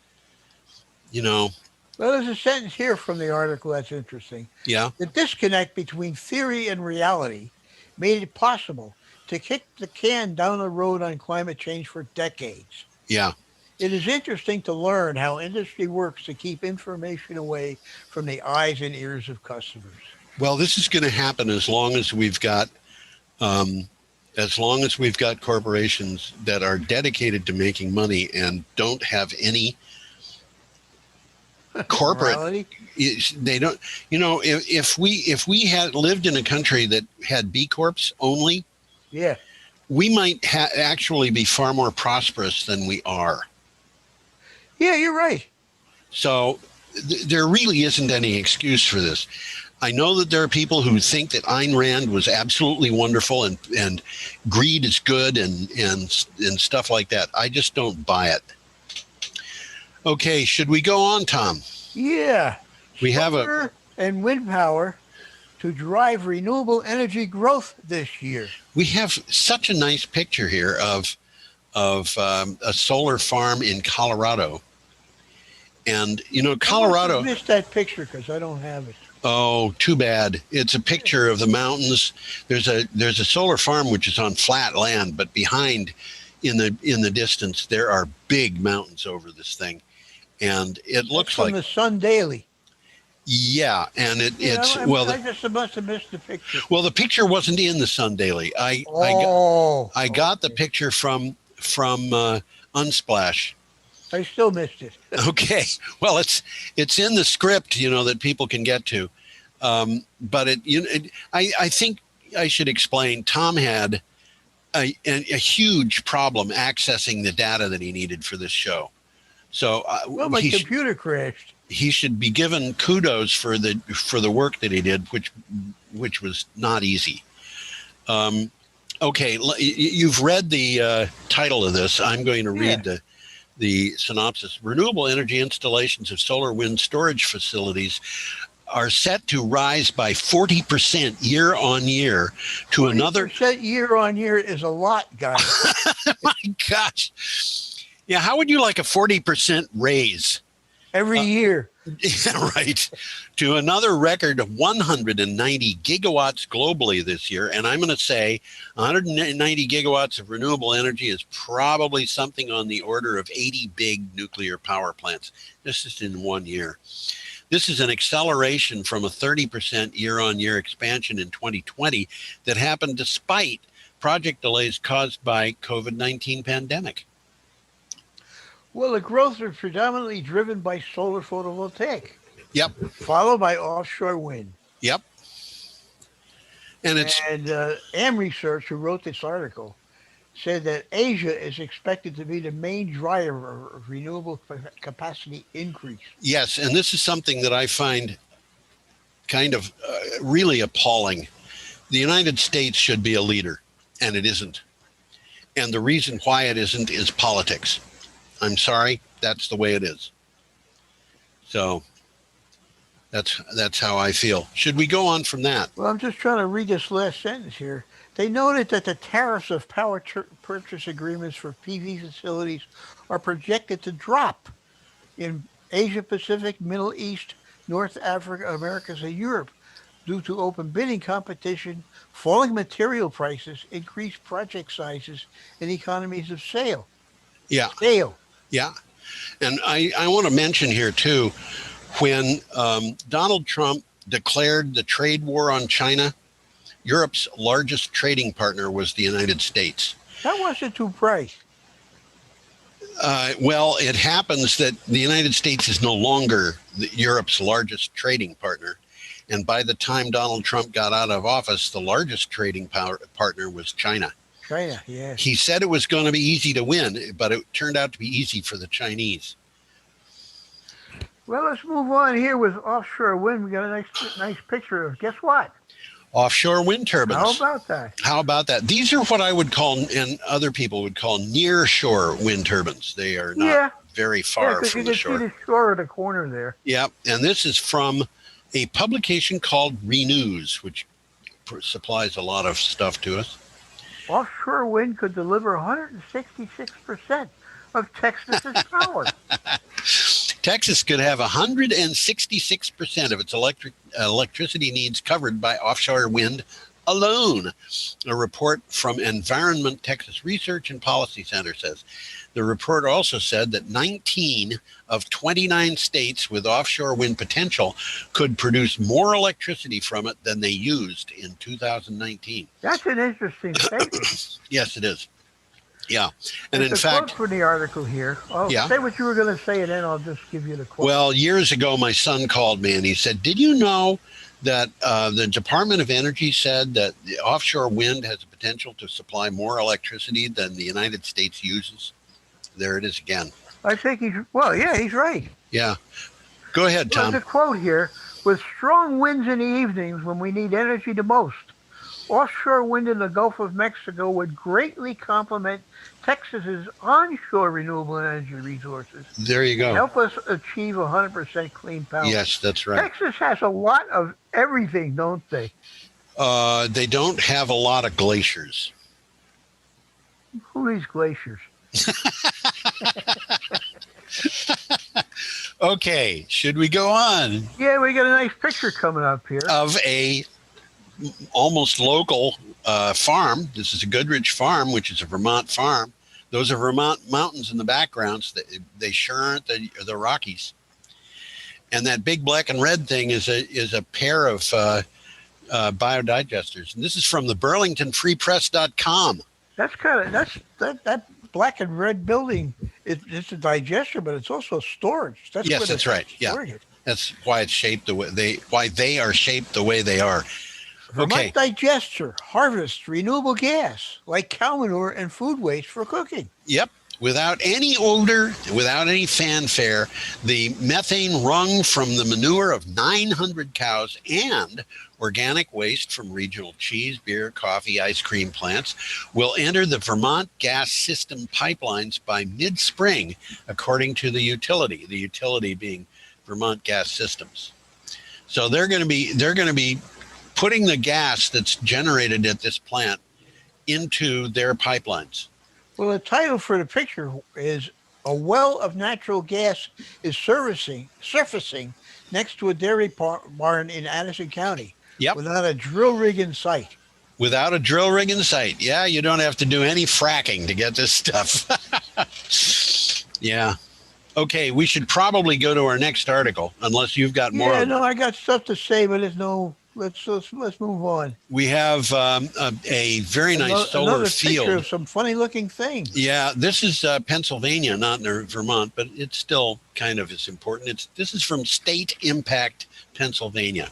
Speaker 2: you know.
Speaker 3: Well, there's a sentence here from the article that's interesting.
Speaker 2: Yeah.
Speaker 3: The disconnect between theory and reality made it possible to kick the can down the road on climate change for decades.
Speaker 2: Yeah.
Speaker 3: It is interesting to learn how industry works to keep information away from the eyes and ears of customers.
Speaker 2: Well, this is going to happen as long as we've got corporations that are dedicated to making money and don't have any corporate
Speaker 3: Morality?
Speaker 2: They don't, you know, if we had lived in a country that had B Corps only,
Speaker 3: yeah,
Speaker 2: we might actually be far more prosperous than we are.
Speaker 3: Yeah, you're right.
Speaker 2: So there really isn't any excuse for this. I know that there are people who think that Ayn Rand was absolutely wonderful and greed is good and stuff like that. I just don't buy it. Okay, should we go on, Tom?
Speaker 3: Yeah.
Speaker 2: We have
Speaker 3: Solar and wind power to drive renewable energy growth this year.
Speaker 2: We have such a nice picture here of a solar farm in Colorado. And, you know, Colorado...
Speaker 3: I missed that picture because I don't have it.
Speaker 2: Oh, too bad. It's a picture of the mountains. There's a solar farm which is on flat land, but behind in the distance there are big mountains over this thing. And it looks like...
Speaker 3: from the Sun Daily.
Speaker 2: Yeah, and I
Speaker 3: just must have missed the picture.
Speaker 2: Well, the picture wasn't in the Sun Daily. I got the picture from Unsplash.
Speaker 3: I still missed it.
Speaker 2: Okay, well, it's in the script, you know, that people can get to, but I think I should explain. Tom had a huge problem accessing the data that he needed for this show. So
Speaker 3: my computer crashed.
Speaker 2: He should be given kudos for the work that he did, which was not easy. Okay, you've read the title of this. I'm going to read the synopsis. Renewable energy installations of solar wind storage facilities are set to rise by 40% year on year to another.
Speaker 3: 40% year on year is a lot, guys.
Speaker 2: My gosh. Yeah, how would you like a 40% raise?
Speaker 3: Every year.
Speaker 2: Yeah, right. To another record of 190 gigawatts globally this year. And I'm going to say 190 gigawatts of renewable energy is probably something on the order of 80 big nuclear power plants. This is in 1 year. This is an acceleration from a 30% year-on-year expansion in 2020 that happened despite project delays caused by COVID-19 pandemic.
Speaker 3: Well, the growth is predominantly driven by solar photovoltaic.
Speaker 2: Yep.
Speaker 3: Followed by offshore wind.
Speaker 2: Yep. And
Speaker 3: Am Research, who wrote this article, said that Asia is expected to be the main driver of renewable capacity increase.
Speaker 2: Yes, and this is something that I find kind of really appalling. The United States should be a leader, and it isn't. And the reason why it isn't is politics. I'm sorry, that's the way it is. So that's how I feel. Should we go on from that?
Speaker 3: Well, I'm just trying to read this last sentence here. They noted that the tariffs of power purchase agreements for PV facilities are projected to drop in Asia Pacific, Middle East, North Africa, Americas, and Europe due to open bidding competition, falling material prices, increased project sizes, and economies of scale.
Speaker 2: Yeah. Yeah. And I want to mention here, too, when Donald Trump declared the trade war on China, Europe's largest trading partner was the United States.
Speaker 3: That wasn't too bright.
Speaker 2: Well, it happens that the United States is no longer Europe's largest trading partner. And by the time Donald Trump got out of office, the largest trading partner was China.
Speaker 3: China, yeah.
Speaker 2: He said it was going to be easy to win, but it turned out to be easy for the Chinese.
Speaker 3: Well, let's move on here with offshore wind. We got a nice picture of, guess what?
Speaker 2: Offshore wind turbines.
Speaker 3: How about that?
Speaker 2: These are what I would call, and other people would call, near shore wind turbines. They are not very far from the shore.
Speaker 3: You can see the shore at the corner there.
Speaker 2: Yeah, and this is from a publication called Renews, which supplies a lot of stuff to us.
Speaker 3: Offshore wind could deliver 166% of Texas's power.
Speaker 2: Texas could have 166% of its electricity needs covered by offshore wind alone. A report from Environment Texas Research and Policy Center says. The report also said that 19 of 29 states with offshore wind potential could produce more electricity from it than they used in 2019.
Speaker 3: That's an interesting statement.
Speaker 2: Yes, it is. Yeah. And
Speaker 3: in fact, quote from the article here. Say what you were going to say, and then I'll just give you the quote.
Speaker 2: Well, years ago, my son called me and he said, did you know that the Department of Energy said that the offshore wind has the potential to supply more electricity than the United States uses? There it is again.
Speaker 3: I think he's right.
Speaker 2: Yeah. Go ahead,
Speaker 3: Well,
Speaker 2: Tom.
Speaker 3: there's a quote here: "With strong winds in the evenings when we need energy the most, offshore wind in the Gulf of Mexico would greatly complement Texas's onshore renewable energy resources
Speaker 2: There you
Speaker 3: and
Speaker 2: go.
Speaker 3: help us achieve 100% clean power."
Speaker 2: Yes, that's right.
Speaker 3: Texas has a lot of everything, don't they?
Speaker 2: They don't have a lot of glaciers.
Speaker 3: Who are these glaciers?
Speaker 2: Okay, should we go on?
Speaker 3: Yeah, we got a nice picture coming up here.
Speaker 2: Of a almost local farm. This is a Goodrich Farm, which is a Vermont farm. Those are Vermont mountains in the background. So they sure aren't the Rockies. And that big black and red thing is a pair of biodigesters. And this is from the BurlingtonFreePress.com.
Speaker 3: That's that black and red building. It's a digester, but it's also storage.
Speaker 2: Yes, that's right. Yeah, that's why it's shaped the way they are shaped the way they are.
Speaker 3: Vermont digester harvests renewable gas like cow manure and food waste for cooking.
Speaker 2: Yep. Without any odor, without any fanfare, the methane wrung from the manure of 900 cows and organic waste from regional cheese, beer, coffee, ice cream plants will enter the Vermont gas system pipelines by mid-spring, according to the utility being Vermont Gas Systems. So they're going to be putting the gas that's generated at this plant into their pipelines.
Speaker 3: Well, the title for the picture is "A Well of Natural Gas is Surfacing Next to a Dairy Barn in Addison County."
Speaker 2: Yep.
Speaker 3: Without a drill rig in sight.
Speaker 2: Without a drill rig in sight. Yeah, you don't have to do any fracking to get this stuff. Yeah. Okay, we should probably go to our next article, unless you've got more.
Speaker 3: Yeah, no, I got stuff to say, but there's no. Let's move on.
Speaker 2: We have a very nice solar field.
Speaker 3: Picture of some funny looking things.
Speaker 2: Yeah, this is Pennsylvania, not near Vermont, but it's still kind of as important. This is from State Impact, Pennsylvania.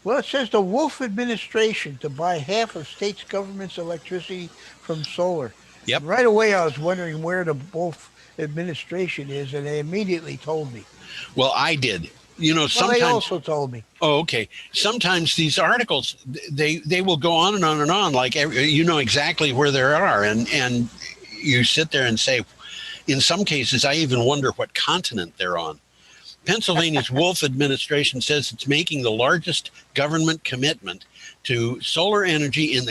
Speaker 3: Well, it says the Wolf administration to buy half of state's government's electricity from solar.
Speaker 2: Yep.
Speaker 3: And right away, I was wondering where the Wolf administration is, and they immediately told me.
Speaker 2: Well, I did. You know, sometimes
Speaker 3: they also told me.
Speaker 2: Oh, okay. Sometimes these articles they will go on and on and on, like you know exactly where they are, and you sit there and say, in some cases, I even wonder what continent they're on. Pennsylvania's Wolf administration says it's making the largest government commitment to solar energy in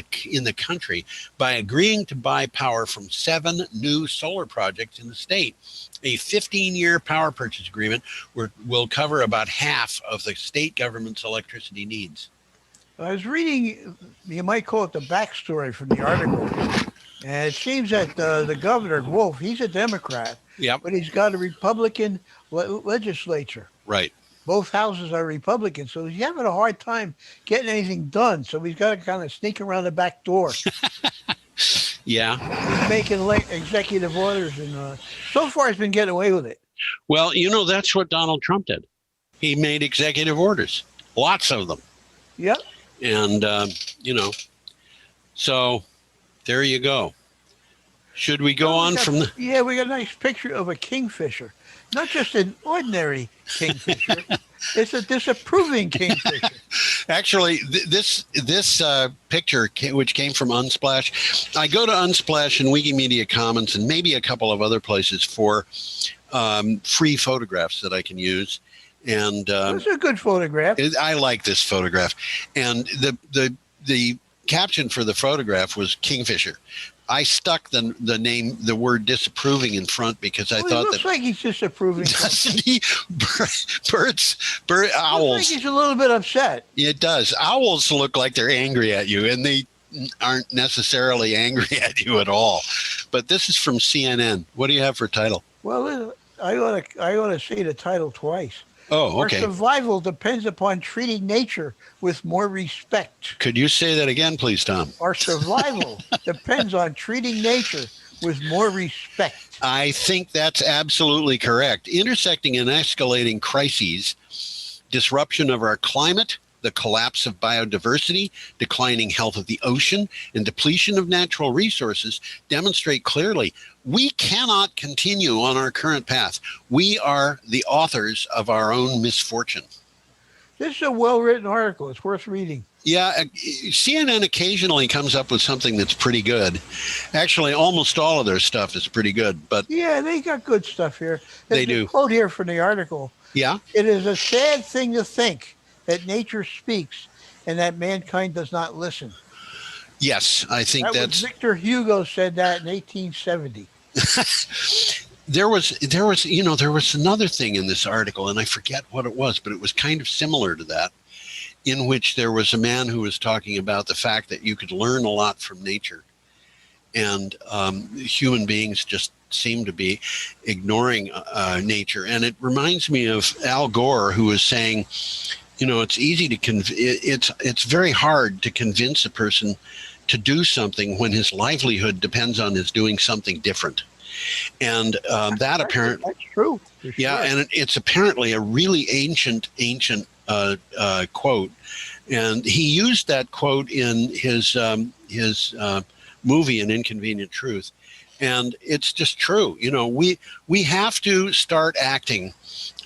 Speaker 2: the country by agreeing to buy power from 7 new solar projects in the state. A 15-year power purchase agreement will cover about half of the state government's electricity needs.
Speaker 3: I was reading, you might call it the backstory from the article, and it seems that the governor, Wolf, he's a Democrat,
Speaker 2: Yep.
Speaker 3: but he's got a Republican legislature.
Speaker 2: Right.
Speaker 3: Both houses are Republican, so he's having a hard time getting anything done. So he's got to kind of sneak around the back door.
Speaker 2: Yeah.
Speaker 3: He's making executive orders, and so far he's been getting away with it.
Speaker 2: Well, you know, that's what Donald Trump did. He made executive orders, lots of them.
Speaker 3: Yep.
Speaker 2: And, you know, so there you go. Should we go on from the...
Speaker 3: Yeah, we got a nice picture of a kingfisher. Not just an ordinary kingfisher. It's a disapproving kingfisher.
Speaker 2: Actually, this picture, which came from Unsplash, I go to Unsplash and Wikimedia Commons and maybe a couple of other places for free photographs that I can use. And
Speaker 3: it's a good photograph.
Speaker 2: I like this photograph. And the caption for the photograph was Kingfisher. I stuck the word disapproving in front because I thought that...
Speaker 3: looks like he's disapproving.
Speaker 2: Doesn't he? Owls.
Speaker 3: Looks like he's a little bit upset.
Speaker 2: It does. Owls look like they're angry at you, and they aren't necessarily angry at you at all. But this is from CNN. What do you have for title?
Speaker 3: Well, I ought to say the title twice.
Speaker 2: Oh, okay.
Speaker 3: Our survival depends upon treating nature with more respect.
Speaker 2: Could you say that again, please, Tom?
Speaker 3: Our survival depends on treating nature with more respect.
Speaker 2: I think that's absolutely correct. Intersecting and escalating crises, disruption of our climate, the collapse of biodiversity, declining health of the ocean, and depletion of natural resources demonstrate clearly we cannot continue on our current path. We are the authors of our own misfortune.
Speaker 3: This is a well-written article. It's worth reading.
Speaker 2: Yeah, CNN occasionally comes up with something that's pretty good. Actually, almost all of their stuff is pretty good, but
Speaker 3: yeah, they got good stuff here.
Speaker 2: They
Speaker 3: There's
Speaker 2: do.
Speaker 3: a quote here from the article.
Speaker 2: yeah,
Speaker 3: It is a sad thing to think that nature speaks and that mankind does not listen.
Speaker 2: yes, I think
Speaker 3: That was Victor Hugo said that in 1870.
Speaker 2: there was another thing in this article, and I forget what it was, but it was kind of similar to that, in which there was a man who was talking about the fact that you could learn a lot from nature, and human beings just seem to be ignoring nature. And it reminds me of Al Gore, who was saying, it's easy to it's very hard to convince a person to do something when his livelihood depends on his doing something different. And that apparently,
Speaker 3: that's true.
Speaker 2: yeah,
Speaker 3: Sure.
Speaker 2: and it's apparently a really ancient quote, and he used that quote in his movie An Inconvenient Truth, and it's just true. We have to start acting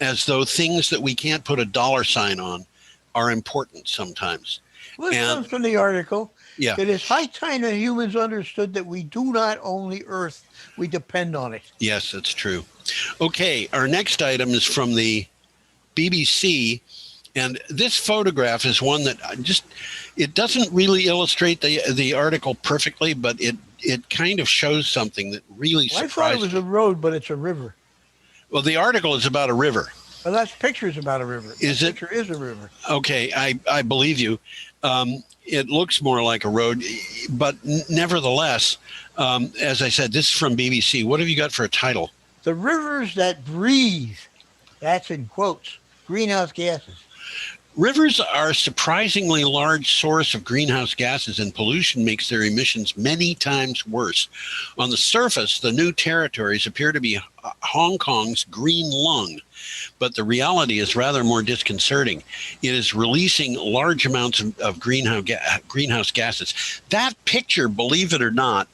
Speaker 2: as though things that we can't put a dollar sign on are important sometimes.
Speaker 3: Well, this comes from the article.
Speaker 2: Yeah.
Speaker 3: It is high time that humans understood that we do not own the earth, we depend on it.
Speaker 2: Yes, that's true. Okay, our next item is from the BBC, and this photograph is one that it doesn't really illustrate the article perfectly, but it kind of shows something that really surprised me.
Speaker 3: I thought it was a road, but it's a river.
Speaker 2: Well, the article is about a river.
Speaker 3: Well, that picture is about a river.
Speaker 2: Is it?
Speaker 3: Picture is a river.
Speaker 2: Okay, I believe you. It looks more like a road, but nevertheless, as I said, this is from BBC. What have you got for a title?
Speaker 3: The rivers that breathe, that's in quotes, greenhouse gases.
Speaker 2: Rivers are a surprisingly large source of greenhouse gases, and pollution makes their emissions many times worse. On the surface, the new territories appear to be Hong Kong's green lung, but the reality is rather more disconcerting. It is releasing large amounts of greenhouse gases. That picture, believe it or not,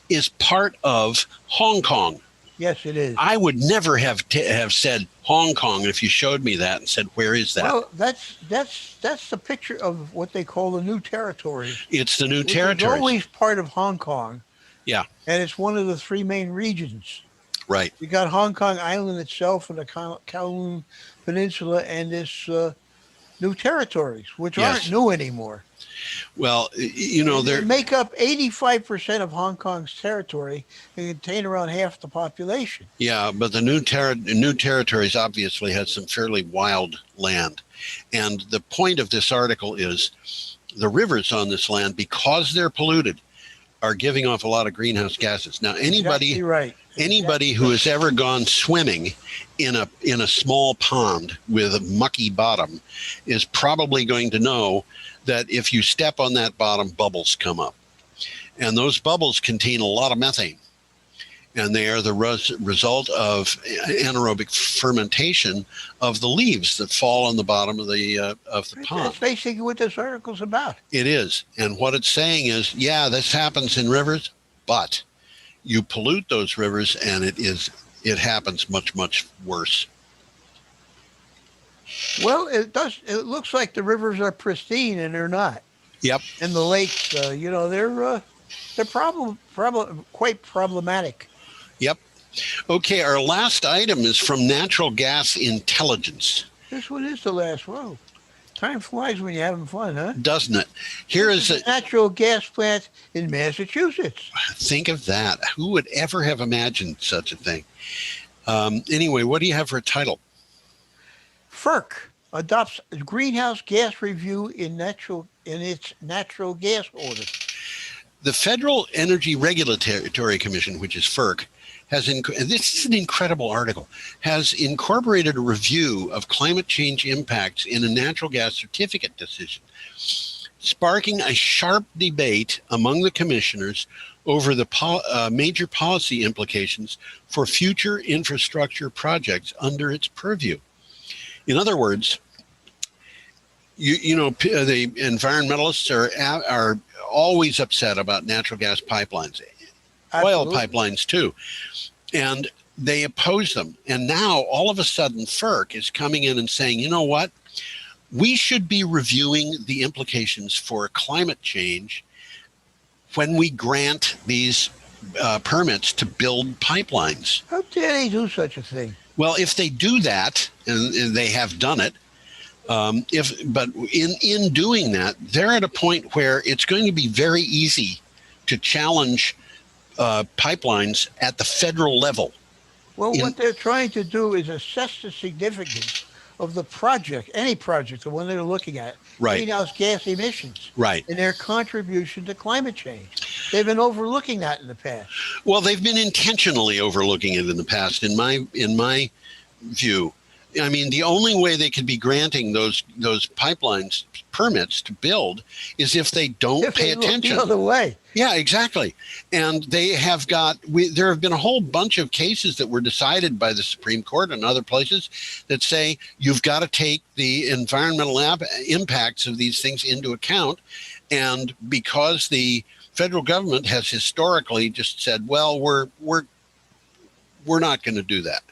Speaker 2: is part of Hong Kong.
Speaker 3: Yes, it is.
Speaker 2: I would never have said Hong Kong if you showed me that and said, where is that?
Speaker 3: Well, that's the picture of what they call the new territories.
Speaker 2: It's the new
Speaker 3: It's
Speaker 2: territories.
Speaker 3: always part of Hong Kong.
Speaker 2: Yeah.
Speaker 3: And it's one of the three main regions.
Speaker 2: Right.
Speaker 3: You got Hong Kong Island itself and the Kowloon Peninsula and this new territories, which aren't new anymore.
Speaker 2: Well,
Speaker 3: they make up 85% of Hong Kong's territory and contain around half the population.
Speaker 2: Yeah, but the new territories obviously has some fairly wild land. And the point of this article is the rivers on this land, because they're polluted, are giving off a lot of greenhouse gases. Now, anybody who has ever gone swimming in a small pond with a mucky bottom is probably going to know that if you step on that bottom, bubbles come up. And those bubbles contain a lot of methane. And they are the result of anaerobic fermentation of the leaves that fall on the bottom of the pond.
Speaker 3: That's basically what this article's about.
Speaker 2: It is. And what it's saying is, yeah, this happens in rivers, but you pollute those rivers and it happens much, much worse.
Speaker 3: Well, it does. It looks like the rivers are pristine, and they're not.
Speaker 2: Yep.
Speaker 3: And the lakes, they're quite problematic.
Speaker 2: Yep. Okay, our last item is from Natural Gas Intelligence.
Speaker 3: This one is the last one. Time flies when you're having fun, huh?
Speaker 2: Doesn't it? Here is a
Speaker 3: natural gas plant in Massachusetts.
Speaker 2: Think of that. Who would ever have imagined such a thing? Anyway, what do you have for a title?
Speaker 3: FERC adopts a greenhouse gas review in its natural gas order.
Speaker 2: The Federal Energy Regulatory Commission, which is FERC, this is an incredible article, has incorporated a review of climate change impacts in a natural gas certificate decision, sparking a sharp debate among the commissioners over the major policy implications for future infrastructure projects under its purview. In other words, the environmentalists are always upset about natural gas pipelines, oil pipelines too, and they oppose them. And now all of a sudden FERC is coming in and saying, you know what, we should be reviewing the implications for climate change when we grant these permits to build pipelines.
Speaker 3: How dare they do such a thing?
Speaker 2: Well, if they do that, and they have done it, but in doing that, they're at a point where it's going to be very easy to challenge pipelines at the federal level.
Speaker 3: Well, what they're trying to do is assess the significance of the project, any project, the one they're looking at, greenhouse gas emissions, and their contribution to climate change. They've been overlooking that in the past.
Speaker 2: Well, they've been intentionally overlooking it in the past, in my view. I mean, the only way they could be granting those pipelines permits to build is if they don't pay attention.
Speaker 3: The other way.
Speaker 2: Yeah, exactly. And they have there have been a whole bunch of cases that were decided by the Supreme Court and other places that say you've got to take the environmental impacts of these things into account. And because the federal government has historically just said, well, we're not going to do that.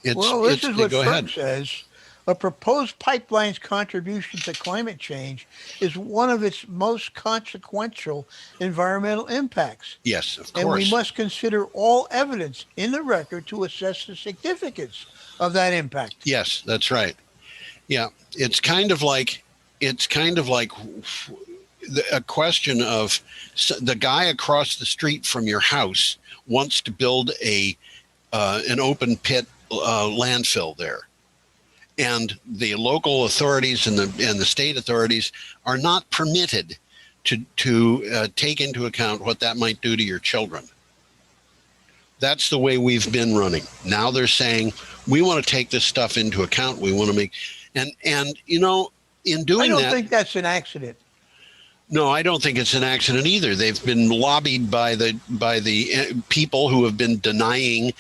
Speaker 3: This is what FERC says. A proposed pipeline's contribution to climate change is one of its most consequential environmental impacts.
Speaker 2: Yes, of course.
Speaker 3: And we must consider all evidence in the record to assess the significance of that impact.
Speaker 2: Yes, that's right. Yeah, it's kind of like a question of the guy across the street from your house wants to build an open pit landfill there, and the local authorities and the state authorities are not permitted to take into account what that might do to your children. That's the way we've been running. Now they're saying we want to take this stuff into account. We want to make and in doing that, I
Speaker 3: don't think that's an accident.
Speaker 2: No, I don't think it's an accident either. They've been lobbied by the people who have been denying,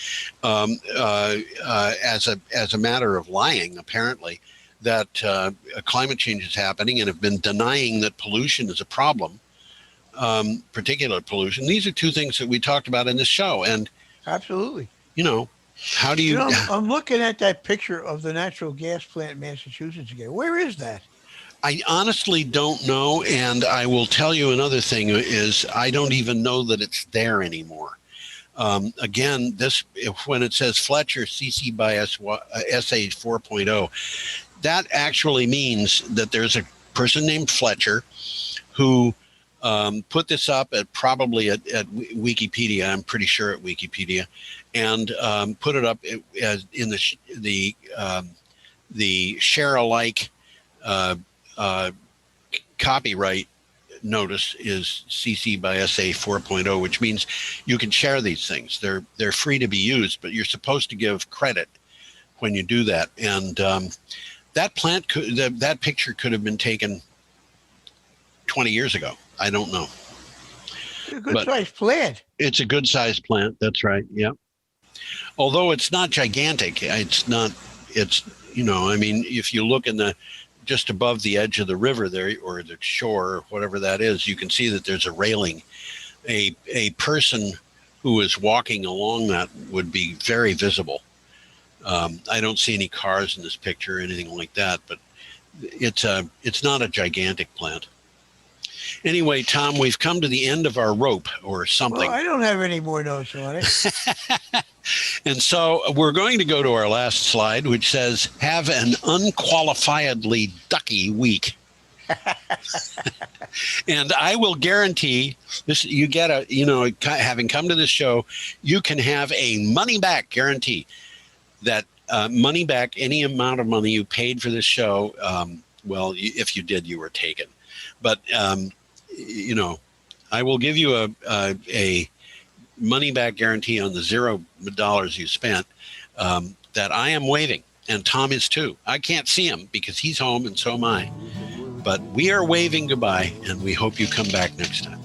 Speaker 2: as a matter of lying, apparently, that climate change is happening, and have been denying that pollution is a problem, particulate pollution. These are two things that we talked about in this show, and
Speaker 3: absolutely.
Speaker 2: How do you?
Speaker 3: I'm looking at that picture of the natural gas plant in Massachusetts again. Where is that?
Speaker 2: I honestly don't know, and I will tell you another thing is I don't even know that it's there anymore. Again, when it says Fletcher CC by SA 4.0, that actually means that there's a person named Fletcher who put this up at Wikipedia. I'm pretty sure at Wikipedia, and put it up in the share alike. Copyright notice is CC by SA 4.0, which means you can share these things. They're free to be used, but you're supposed to give credit when you do that. And that picture could have been taken 20 years ago. I don't know.
Speaker 3: It's a good sized plant.
Speaker 2: It's a good sized plant. That's right. Yeah. Although it's not gigantic. It's I mean, if you look just above the edge of the river there, or the shore, or whatever that is, you can see that there's a railing. A person who is walking along that would be very visible. I don't see any cars in this picture or anything like that, but it's not a gigantic plant. Anyway, Tom, we've come to the end of our rope or something.
Speaker 3: Well, I don't have any more notes on it.
Speaker 2: And so we're going to go to our last slide, which says, have an unqualifiedly ducky week. And I will guarantee this, you get having come to this show, you can have a money back guarantee that money back any amount of money you paid for this show. Well, if you did, you were taken. But, I will give you a money back guarantee on the $0 you spent that I am waiving, and Tom is too. I can't see him because he's home and so am I. But we are waving goodbye, and we hope you come back next time.